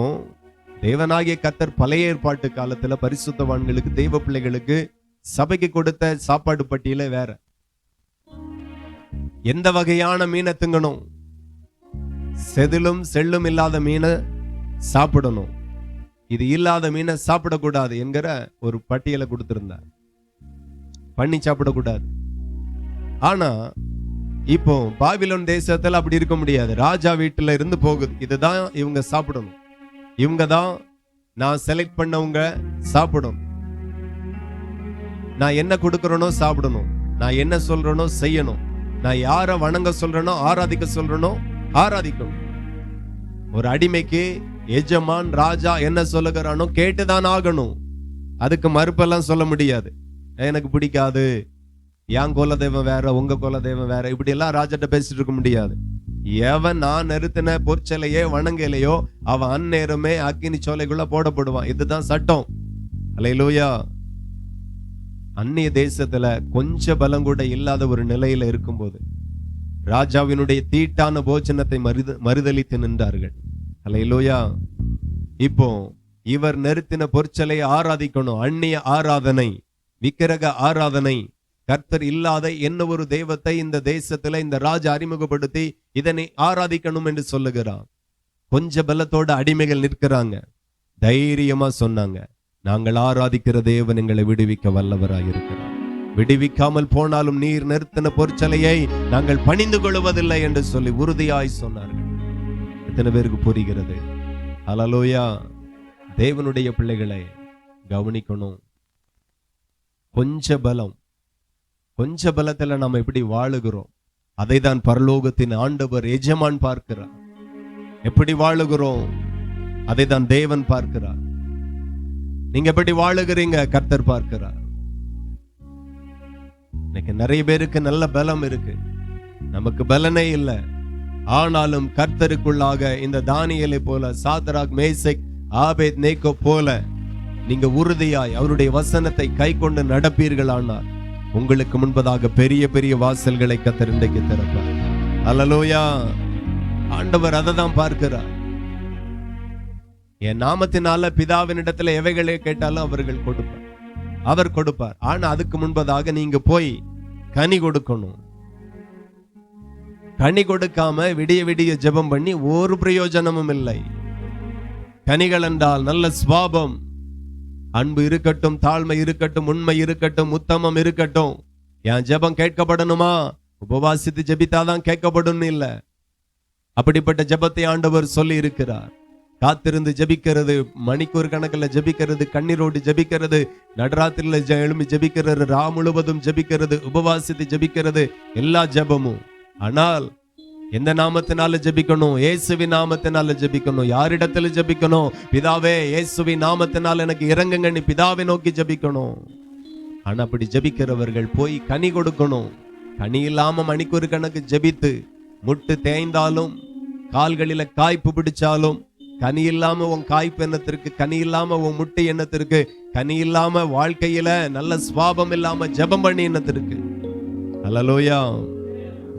தேவனாகிய கர்த்தர் பழைய ஏற்பாட்டு காலத்துல பரிசுத்தவான்களுக்கு, தெய்வ பிள்ளைகளுக்கு, சபைக்கு கொடுத்த சாப்பாடு பட்டியலே வேற. எந்த வகையான மீனை திங்கணும்? செதிலும் செல்லும் இல்லாத மீனை சாப்பிடணும், இது இல்லாத மீனை சாப்பிடக்கூடாது என்கிற ஒரு பட்டியலை கொடுத்திருந்தார். பண்ணி சாப்பிடக்கூடாது. ஆனா இப்போ பாபிலோன் தேசத்துல அப்படி இருக்க முடியாது. ராஜா வீட்டுல இருந்து போகுது, இதுதான் இவங்க சாப்பிடணும், இவங்க தான் நான் செலக்ட் பண்ணவங்க சாப்பிடணும், நான் என்ன கொடுக்கறேனோ சாப்பிடணும், நான் என்ன சொல்றேனோ செய்யணும், நான் யாரை வணங்க சொல்றேனோ ஆராதிக்க சொல்றேனோ ஆராதிக்கணும். ஒரு அடிமைக்கு எஜமான் ராஜா என்ன சொல்லுகிறானோ கேட்டுதான் ஆகணும். அதுக்கு மறுப்பெல்லாம் சொல்ல முடியாது. எனக்கு பிடிக்காது, என் குல தெய்வம் வேற, உங்க குல தெய்வம் வேற, இப்படி எல்லாம் ராஜாட்ட பேசிட்டு இருக்க முடியாது. எவன் நான் நிறுத்தின பொற்சலையே வணங்கலையோ அவன் அந்நேரமே அக்கினி சோலைக்குள்ள போடப்படுவான். இதுதான் சட்டம். ஹல்லேலூயா. அந்நிய தேசத்துல கொஞ்ச பலம் கூட இல்லாத ஒரு நிலையில இருக்கும்போது ராஜாவினுடைய தீட்டான போஜனத்தை மறுதலித்து நின்றார்கள். ஹல்லேலூயா. இப்போ இவர் நிறுத்தின பொற்சலை ஆராதிக்கணும். அந்நிய ஆராதனை, விக்கிரக ஆராதனை, கர்த்தர் இல்லாத என்ன ஒரு தெய்வத்தை இந்த தேசத்துல இந்த ராஜா அறிமுகப்படுத்தி இதனை ஆராதிக்கணும் என்று சொல்லுகிறார். கொஞ்ச பலத்தோட அடிமைகள் நிற்கிறாங்க. தைரியமா சொன்னாங்க, நாங்கள் ஆராதிக்கிற தேவன் எங்களை விடுவிக்க வல்லவராயிருக்கிறார். விடுவிக்காமல் போனாலும் நீர் நிறுத்தின பொற்சலையை நாங்கள் பணிந்து கொள்வதில்லை என்று சொல்லி உறுதியாய் சொன்னார்கள். எத்தனை பேருக்கு புரிகிறது? ஹல்லேலூயா. தேவனுடைய பிள்ளைகளை கவனிக்கணும். கொஞ்ச பலம், கொஞ்ச பலத்துல நம்ம எப்படி வாழுகிறோம் அதை தான் பரலோகத்தின் ஆண்டவர் எஜமான் பார்க்கிறார். எப்படி வாழுகிறோம் அதை தான் தேவன் பார்க்கிறார். நீங்க எப்படி வாழுகிறீங்க கர்த்தர் பார்க்கிறார். இன்னைக்கு நிறைய பேருக்கு நல்ல பலம் இருக்கு, நமக்கு பலனே இல்லை. ஆனாலும் கர்த்தருக்குள்ளாக இந்த தானியேலை போல, சாத்ராக், மேசேக், ஆபேத் நேகோ போல நீங்க உறுதியாய் அவருடைய வசனத்தை கை கொண்டு நடப்பீர்களானால் உங்களுக்கு முன்பதாக பெரிய பெரிய வாசல்களை கர்த்தர் இன்றைக்கு திறப்பார். அல்லேலூயா. ஆண்டவர் அதை தான் பார்க்கிறார். என் நாமத்தினால பிதாவினிடத்துல எவைகளை கேட்டாலும் அவர் கொடுப்பார். ஆனா அதுக்கு முன்பதாக நீங்க போய் கனி கொடுக்கணும். கனி கொடுக்காம விடிய விடிய ஜெபம் பண்ணி ஒரு பிரயோஜனமும் இல்லை. கனிகள் என்றால் நல்ல சுபாவம், அன்பு இருக்கட்டும், தாழ்மை இருக்கட்டும், உண்மை இருக்கட்டும், உத்தமம் இருக்கட்டும். என் ஜெபம் கேட்கப்படணுமா? உபவாசித்து ஜெபித்தாதான் கேட்கப்படும் இல்ல. அப்படிப்பட்ட ஜெபத்தை ஆண்டவர் சொல்லி இருக்கிறார். காத்திருந்து ஜெபிக்கிறது, மணிக்கூர் கணக்கில் ஜெபிக்கிறது, கண்ணீரோடு ஜெபிக்கிறது, நடராத்திரில எழும்பி ஜெபிக்கிறது, ரா முழுவதும் ஜெபிக்கிறது, உபவாசித்து ஜெபிக்கிறது, எல்லா ஜெபமும். ஆனால் எந்த நாமத்தினால ஜெபிக்கணும்? இயேசுவின் நாமத்தினால ஜெபிக்கணும். யாரிடத்துல ஜெபிக்கணும்? பிதாவே, இயேசுவின் நாமத்தினால எனக்கு இறங்குங்க, நீ பிதாவை நோக்கி ஜெபிக்கணும். ஆனா அப்படி ஜெபிக்கிறவர்கள் போய் கனி கொடுக்கணும். கனி இல்லாம மணிக்கூர் கணக்கு ஜெபித்து முட்டு தேய்ந்தாலும், கால்களில காய்ப்பு பிடிச்சாலும், கனி இல்லாம உன் காய்ப்பு எண்ணத்திற்கு, கனி இல்லாம உன் முட்டை எண்ணத்திற்கு, கனி இல்லாம வாழ்க்கையில நல்ல சுபாவம் இல்லாம ஜெபம் பண்ணி எண்ணத்திற்கு. அல்லேலூயா.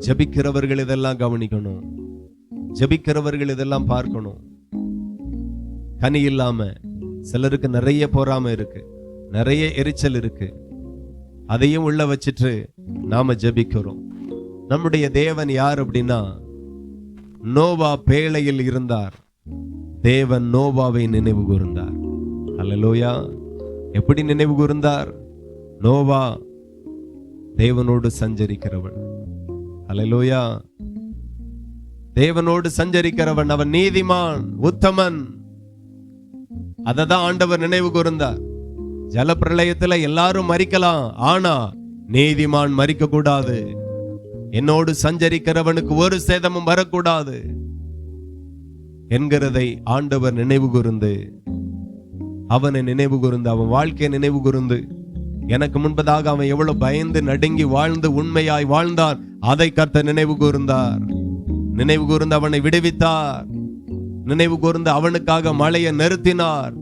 ஜெபிக்கிறவர்கள் இதெல்லாம் கவனிக்கணும், ஜெபிக்கிறவர்கள் இதெல்லாம் பார்க்கணும். கனி இல்லாம சிலருக்கு நிறைய பொறாமை இருக்கு, நிறைய எரிச்சல் இருக்கு. அதையும் உள்ள வச்சிட்டு நாம ஜெபிக்கிறோம். நம்முடைய தேவன் யார் அப்படின்னா, நோவா பேழையில் இருந்தார், தேவன் நோவாவை நினைவு கூர்ந்தார். அல்லேலூயா. எப்படி நினைவு கூர்ந்தார்? நோவா தேவனோடு சஞ்சரிக்கிறவன். அல்லேலூயா. தேவனோடு சஞ்சரிக்கிறவன், அவன் நீதிமான், உத்தமன். அததான் ஆண்டவர் நினைவு கூர்ந்தார். ஜல பிரளயத்துல எல்லாரும் மரிக்கலாம், ஆனா நீதிமான் மரிக்க கூடாது. என்னோடு சஞ்சரிக்கிறவனுக்கு ஒரு சேதமும் வரக்கூடாது என்கிறதை ஆண்டவர் நினைவு கூர்ந்து, அவனை நினைவு கூர்ந்து, அவன் வாழ்க்கையை நினைவு கூர்ந்து, எனக்கு முன்பதாக அவன் எவ்வளவு பயந்து நடுங்கி வாழ்ந்து உண்மையாய் வாழ்ந்தான், அதை கர்த்தர் நினைவு கூர்ந்தார். நினைவு கூர்ந்து அவனை விடுவித்தார். நினைவு கூர்ந்து அவனுக்காக மழையை நிறுத்தினார்,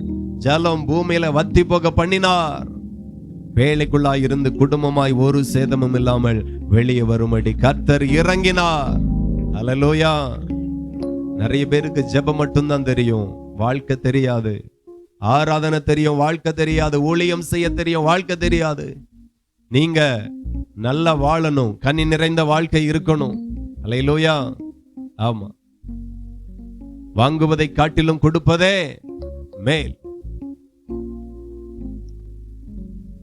ஜலம் பூமியில வத்தி போக பண்ணினார். வேலைக்குள்ளாய் இருந்து குடும்பமாய் ஒரு சேதமும் இல்லாமல் வெளியே வரும்படி கர்த்தர் இறங்கினார். அல்லேலூயா. நிறைய பேருக்கு ஜெபம் மட்டும்தான் தெரியும், வாழ்க்கை தெரியாது. ஆராதனை தெரியும், வாழ்க்கை தெரியாது. ஊழியம் செய்ய தெரியும், வாழ்க்கை தெரியாது. நீங்க நல்லா வாழணும், கனி நிறைந்த வாழ்க்கை இருக்கணும். அல்லேலூயா. ஆமா. வாங்குவதை காட்டிலும் கொடுப்பதே மேல்.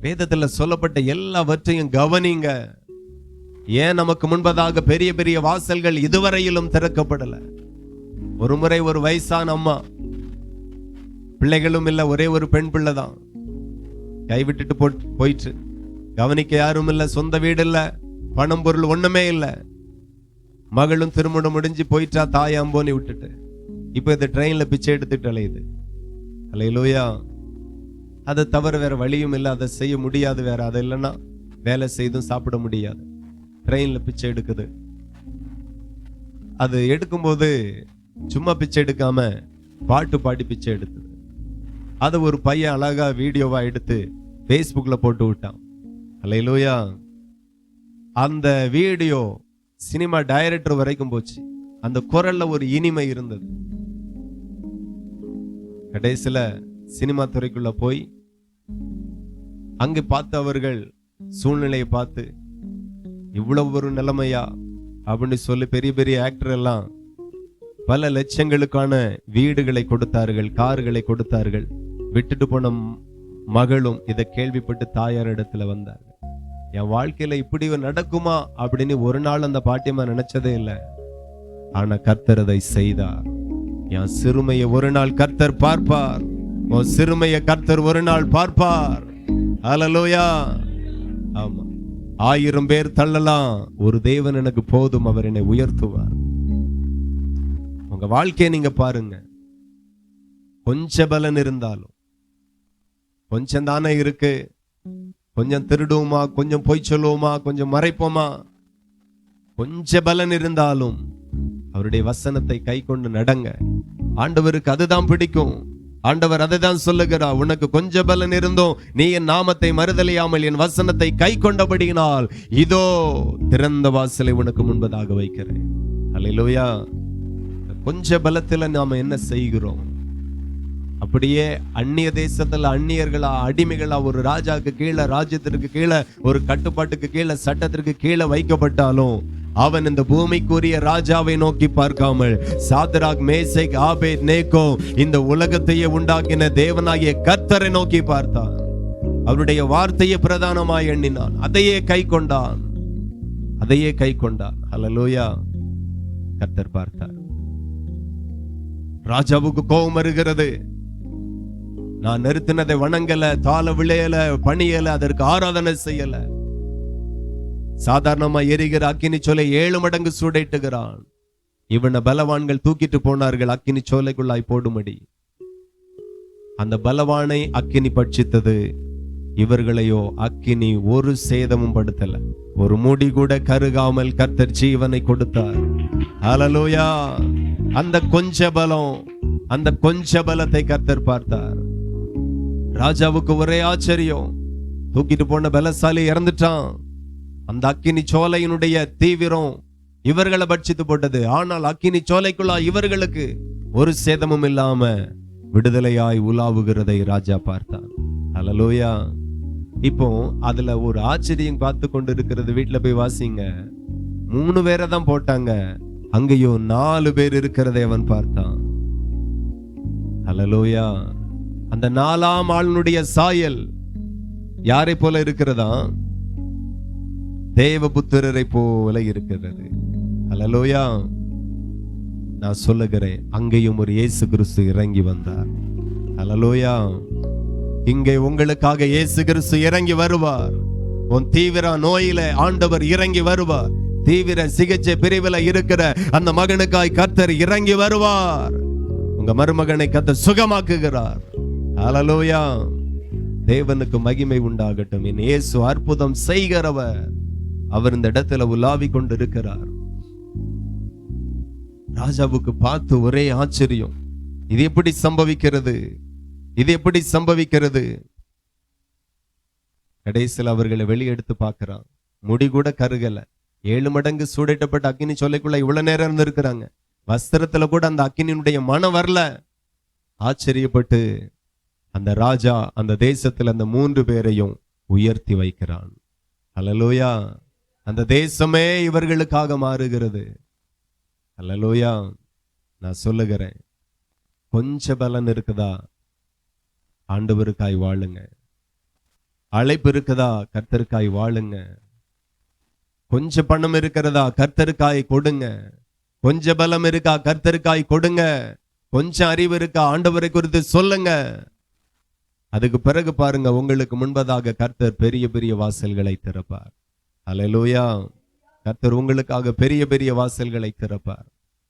வேதத்துல சொல்லப்பட்ட எல்லாவற்றையும் கவனிங்க. ஏன் நமக்கு முன்பதாக பெரிய பெரிய வாசல்கள் இதுவரையிலும் திறக்கப்படல? ஒரு முறை ஒரு வயசான அம்மா, பிள்ளைகளும் இல்ல, ஒரே ஒரு பெண் பிள்ளை தான், கைவிட்டுட்டு போயிட்டு, கவனிக்க யாரும் இல்ல, சொந்த வீடு இல்ல, பணம் பொருள் ஒண்ணுமே இல்ல. மகளும் திருமணம் முடிஞ்சு போயிட்டா, தாய் அம்போனி விட்டுட்டு. இப்ப இந்த ட்ரெயின்ல பிச்சை எடுத்துட்டு அலையுது. அல்லேலூயா. அதை தவிர வேற வழியும் இல்லை, அதை செய்ய முடியாது. வேற அது இல்லைன்னா வேலை செய்தும் சாப்பிட முடியாது. ட்ரெயின்ல பிச்சை எடுக்குது. அது எடுக்கும்போது சும்மா பிச்சை எடுக்காம பாட்டு பாடி பிச்சை எடுத்தது. அது ஒரு பையன் அழகா வீடியோவா எடுத்து Facebookல போட்டு விட்டான். அல்லேலூயா. அந்த வீடியோ சினிமா டைரக்டர் வரைக்கும் போச்சு. அந்த குரல்ல ஒரு இனிமை இருந்தது. கடைசில சினிமா துறைக்குள்ள போய் அங்கு பார்த்தவர்கள் சூழ்நிலையை பார்த்து, இவ்வளவு ஒரு நிலைமையா அப்படின்னு சொல்லி பெரிய பெரிய ஆக்டர் எல்லாம் பல லட்சங்களுக்கான வீடுகளை கொடுத்தார்கள், கார்களை கொடுத்தார்கள். விட்டுட்டு போன மகளும் இதை கேள்விப்பட்டு தாயார் இடத்துல வந்தார்கள். என் வாழ்க்கையில இப்படி நடக்குமா அப்படின்னு ஒரு நாள் அந்த பாட்டியம்மா நினைச்சதே இல்லை. ஆனா கர்த்தர் அதை செய்தார். என் சிறுமையை ஒரு நாள் கர்த்தர் பார்ப்பார். உன் சிறுமையை கர்த்தர் ஒரு நாள் பார்ப்பார். அல்லேலூயா. ஆமா. 1000 பேர் தள்ளலாம், ஒரு தேவன் எனக்கு போதும், அவர் என்னை உயர்த்துவார். உங்க வாழ்க்கையை நீங்க பாருங்க. கொஞ்ச பலன் இருந்தாலும், கொஞ்சம் தானே இருக்கு, கொஞ்சம் திருடுவோமா, கொஞ்சம் பொய் சொல்லுவோமா, கொஞ்சம் மறைப்போமா, கொஞ்ச பலன் இருந்தாலும் அவருடைய வசனத்தை கை கொண்டு நடங்க. ஆண்டவருக்கு அதுதான் பிடிக்கும். ஆண்டவர் அதை தான் சொல்லுகிறார், உனக்கு கொஞ்ச பலன் இருந்தோம் நீ என் நாமத்தை மறுதலியாமல் என் வசனத்தை கை கொண்டபடியினால் இதோ திறந்த வாசலை உனக்கு முன்பதாக வைக்கிறேன். அல்லேலூயா. கொஞ்ச பலத்துல நாம என்ன செய்கிறோம்? அப்படியே அந்நிய தேசத்துல அந்நியர்களா, அடிமைகளா, ஒரு ராஜாக்கு கீழே, ராஜ்யத்திற்கு கீழே, ஒரு கட்டுப்பாட்டுக்கு கீழே, சட்டத்திற்கு கீழே வைக்கப்பட்டாலும் அவன் இந்த பூமிக்குரிய ராஜாவை நோக்கி பார்க்காமல் சாத்ராக், மேசேக், ஆபேத்நேகோ இந்த உலகத்தையே உண்டாக்கின தேவனாகிய கர்த்தரை நோக்கி பார்த்தான். அவருடைய வார்த்தையை பிரதானமாய் எண்ணினான். அதையே கை கொண்டான். அல்லேலூயா. கர்த்தர் பார்த்தார். ராஜாவுக்கு கோபம் வருகிறது. நான் நிறுத்தினதை வணங்கல, தாள விளையல, பணியல, அதற்கு ஆராதனை செய்யல. சாதாரணமா எரிகிற அக்கினி சோலை 7 மடங்கு சூடைட்டுகிறான். இவனை பலவான்கள் தூக்கிட்டு போனார்கள் அக்கினி சோலைக்குள்ளாய் போடும்படி. அந்த பலவானை அக்கினி பட்சித்தது, இவர்களையோ அக்கினி ஒரு சேதமும் படுத்தல. ஒரு முடி கூட கருகாமல் கர்த்தர் ஜீவனை கொடுத்தார். அல்லேலூயா. அந்த கொஞ்ச பலத்தை கர்த்தர் பார்த்தார். ராஜாவுக்கு ஒரே ஆச்சரியம், தூக்கிட்டு போன பலசாலி இறந்துட்டான். அந்த அக்கினி சோலையினுடைய தீவிரம் இவர்களை பட்சித்து போட்டது. ஆனால் அக்கினி சோலைக்குள்ளா இவர்களுக்கு ஒரு சேதமும் இல்லாம விடுதலையாய் உலாவுகிறதை ராஜா பார்த்தான். அல்லேலூயா. இப்போ அதுல ஒரு ஆச்சரியம் பார்த்து கொண்டு இருக்கிறது. வீட்டுல போய் வாசிங்க. 3 பேரை தான் போட்டாங்க, அங்கேயோ 4 பேர் இருக்கிறதை அவன் பார்த்தான். அல்லேலூயா. அந்த 4ஆம் ஆளுடைய சாயல் யாரை போல இருக்கிறதா? தேவபுத்திரரை போல இருக்கிறது. அல்லேலூயா. நான் சொல்லுகிறேன், அங்கேயும் ஒரு இயேசு கிறிஸ்து இறங்கி வந்தார். அல்லேலூயா. இங்கே உங்களுக்காக இயேசு கிறிஸ்து இறங்கி வருவார். உன் தீவிர நோயில ஆண்டவர் இறங்கி வருவார். தீவிர சிகிச்சை பிரிவில் இருக்கிற அந்த மகனுக்காய் கர்த்தர் இறங்கி வருவார். உங்க மருமகனை கர்த்தர் சுகமாக்குகிறார். அல்லேலூயா. தேவனுக்கு மகிமை உண்டாகட்டும். என் இயேசு அற்புதம் செய்கிறவர். அவர் இந்த இடத்துல உலாவி கொண்டு இருக்கிறார். ராஜாவுக்கு பார்த்து ஒரே ஆச்சரியம், இது எப்படி சம்பவிக்கிறது? கடைசியில் அவர்களை வெளியெடுத்து பார்க்கிறான். முடி கூட கருகல. 7 மடங்கு சூடேற்றப்பட்ட அக்கினி சோலைக்குள்ள இவ்வளவு நேரம் இருந்திருக்கிறாங்க. வஸ்திரத்துல கூட அந்த அக்கினியுடைய மனம் வரல. ஆச்சரியப்பட்டு அந்த ராஜா அந்த தேசத்துல அந்த 3 பேரையும் உயர்த்தி வைக்கிறான். அல்லேலூயா. அந்த தேசமே இவர்களுக்காக மாறுகிறது. அல்லேலூயா. நான் சொல்லுகிறேன், கொஞ்ச பலன் இருக்குதா, ஆண்டவருக்காய் வாழுங்க. அழைப்பு இருக்குதா, கர்த்தருக்காய் வாழுங்க. கொஞ்ச பணம் இருக்கிறதா, கர்த்தருக்காய் கொடுங்க. கொஞ்ச பலம் இருக்கா, கர்த்தருக்காய் கொடுங்க. கொஞ்சம் அறிவு இருக்கா, ஆண்டவரை குறித்து சொல்லுங்க. அதுக்கு பிறகு பாருங்க, உங்களுக்கு முன்பதாக கர்த்தர் பெரிய பெரிய வாசல்களை திறப்பார். அல்லேலூயா. கர்த்தர் உங்களுக்காக பெரிய பெரிய வாசல்களை திறப்பார்.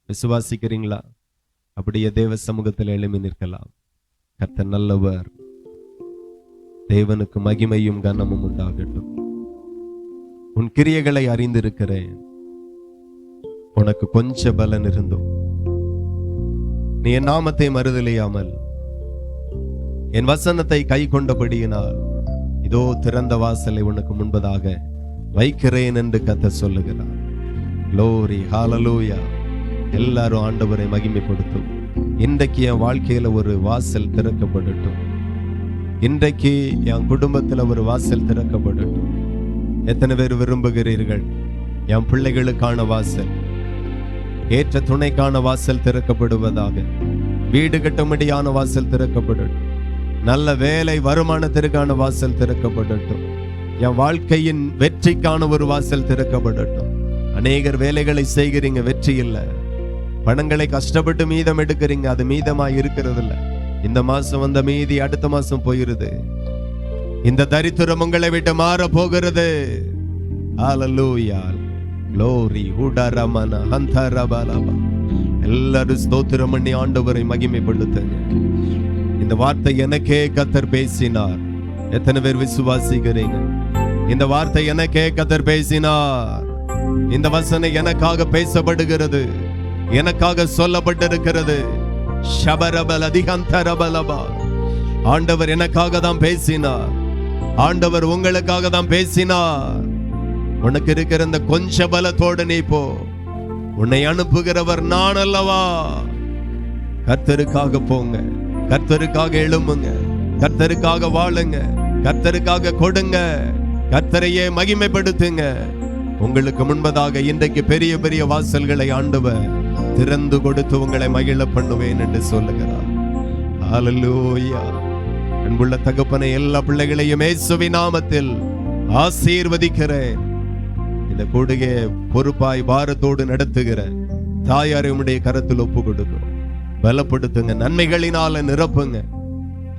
விசுவாசிக்கிறீங்களா? அப்படியே தேவ சமூகத்தில் எழும்பி நிற்கலாம். கர்த்தர் நல்லவர். தேவனுக்கு மகிமையும் கனமும் உண்டாகட்டும். உன் கிரியைகளை அறிந்திருக்கிறேன். உனக்கு கொஞ்ச பலன் இருந்தும் நீ என் நாமத்தை மறுதலியாமல் என் வசனத்தை கை கொண்டபடியினால் இதோ திறந்த வாசலை உனக்கு முன்பதாக வைக்கிறேன் என்று கர்த்தர் சொல்லுகிறார். க்ளோரி, ஹalleluya. எல்லாரும் ஆண்டவரை மகிமைப்படுத்தும். இன்றைக்கு என் வாழ்க்கையில ஒரு வாசல் திறக்கப்படட்டும். இன்றைக்கு என் குடும்பத்துல ஒரு வாசல் திறக்கப்படட்டும். எத்தனை பேர் விரும்புகிறீர்கள்? என் பிள்ளைகளுக்கான வாசல், ஏற்ற துணைக்கான வாசல் திறக்கப்படுவதாக. வீடு கட்டும்படியான வாசல் திறக்கப்படட்டும். நல்ல வேலை, வருமானத்திற்கான வாசல் திறக்கப்படட்டும். என் வாழ்க்கையின் வெற்றிக்கான ஒரு வாசல் திறக்கப்படட்டும். அநேகர் வேலைகளை செய்கிறீங்க, வெற்றி இல்லை. பணங்களை கஷ்டப்பட்டு மீதம் எடுக்கிறீங்க, அது மீதமா இருக்கிறது இல்ல. இந்த மாசம் வந்த மீதி அடுத்த மாசம் போயிருது. இந்த தரித்திரம் உங்களை விட்டு மாற போகிறது. ஹalleluya. glory உடரமன ஹந்தரபலப. எல்லாரும் ஸ்தோத்திரம் பண்ணி ஆண்டவரை மகிமைப்படுத்துங்க. இந்த வார்த்தை எனக்கே கர்த்தர் பேசினார். எத்தனை பேர் விசுவாசிக்கிறீங்க? இந்த வார்த்தை எனக்கே கர்த்தர் பேசினார். இந்த வசனம் எனக்காக பேசப்படுகிறது, எனக்காக சொல்லப்பட்டிருக்கிறது. ஷபரபல் அதிகந்தரபலபா. ஆண்டவர் எனக்காக தான் பேசினார். ஆண்டவர் உங்களுக்காக தான் பேசினார். உனக்கு இருக்கிற இந்த கொஞ்ச பலத்தோடு நீ போ. உன்னை அனுப்புகிறவர் நான் அல்லவா. கர்த்தருக்காக போங்க, கர்த்தருக்காக எழும்புங்க, கர்த்தருக்காக வாழுங்க, கர்த்தருக்காக கொடுங்க, கர்த்தரையே மகிமைப்படுத்துங்க. உங்களுக்கு முன்பதாக இன்றைக்கு பெரிய பெரிய வாசல்களை ஆண்டவர் திறந்து கொடுத்து உங்களை மகிழ பண்ணுவேன் என்று சொல்லுகிறார். ஹல்லேலூயா. அன்புள்ள தகப்பனை, எல்லா பிள்ளைகளையும் இயேசுவின் நாமத்தில் ஆசீர்வதிக்கிறேன். இந்த கூடுகை பொறுப்பாய் பாரத்தோடு நடத்துகிற தாயாரை உம்முடைய கரத்தில் ஒப்பு கொடுக்கிறோம். பலப்படுத்துங்க, நன்மைகளினால நிரப்புங்க.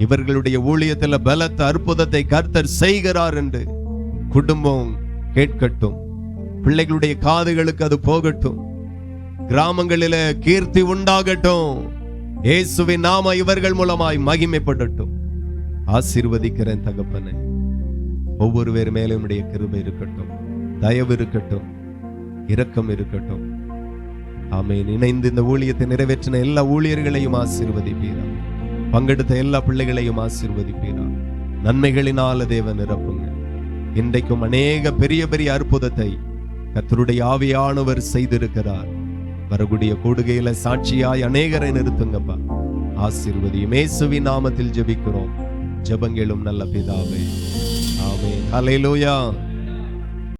இவர்களுடைய ஊழியத்தில் பலத்த அற்புதத்தை கர்த்தர் செய்கிறார் என்று குடும்பம் கேட்கட்டும். பிள்ளைகளுடைய காதுகளுக்கு அது போகட்டும். கிராமங்களிலே கீர்த்தி உண்டாகட்டும். இயேசுவின் நாம இவர்கள் மூலமாய் மகிமைப்படட்டும். ஆசீர்வதிக்கிறேன் தகப்பனே. ஒவ்வொரு பேர் மேலும் உம்முடைய கிருபை இருக்கட்டும், தயவு இருக்கட்டும், இரக்கம் இருக்கட்டும். ஆமென். இணைந்து இந்த ஊழியத்தை நிறைவேற்றின எல்லா ஊழியர்களையும் ஆசீர்வதிப்பீரா. பங்கெடுத்த எல்லா பிள்ளைகளையும் ஆசீர்வதிப்பீரா. நன்மைகளினால தேவன் நிரப்புங்க. இன்றைக்கும் அநேக பெரிய பெரிய அற்புதத்தை கர்த்தருடைய ஆவியானவர் செய்திருக்கிறார். வரக்கூடிய கூடுகையில சாட்சியாய் அநேகரை நிறுத்துங்கப்பா. ஆசீர்வதியும். இயேசுவின் நாமத்தில் ஜெபிக்கிறோம். ஜெபங்களும் நல்ல பிதாவே. ஆமென். ஹல்லேலூயா.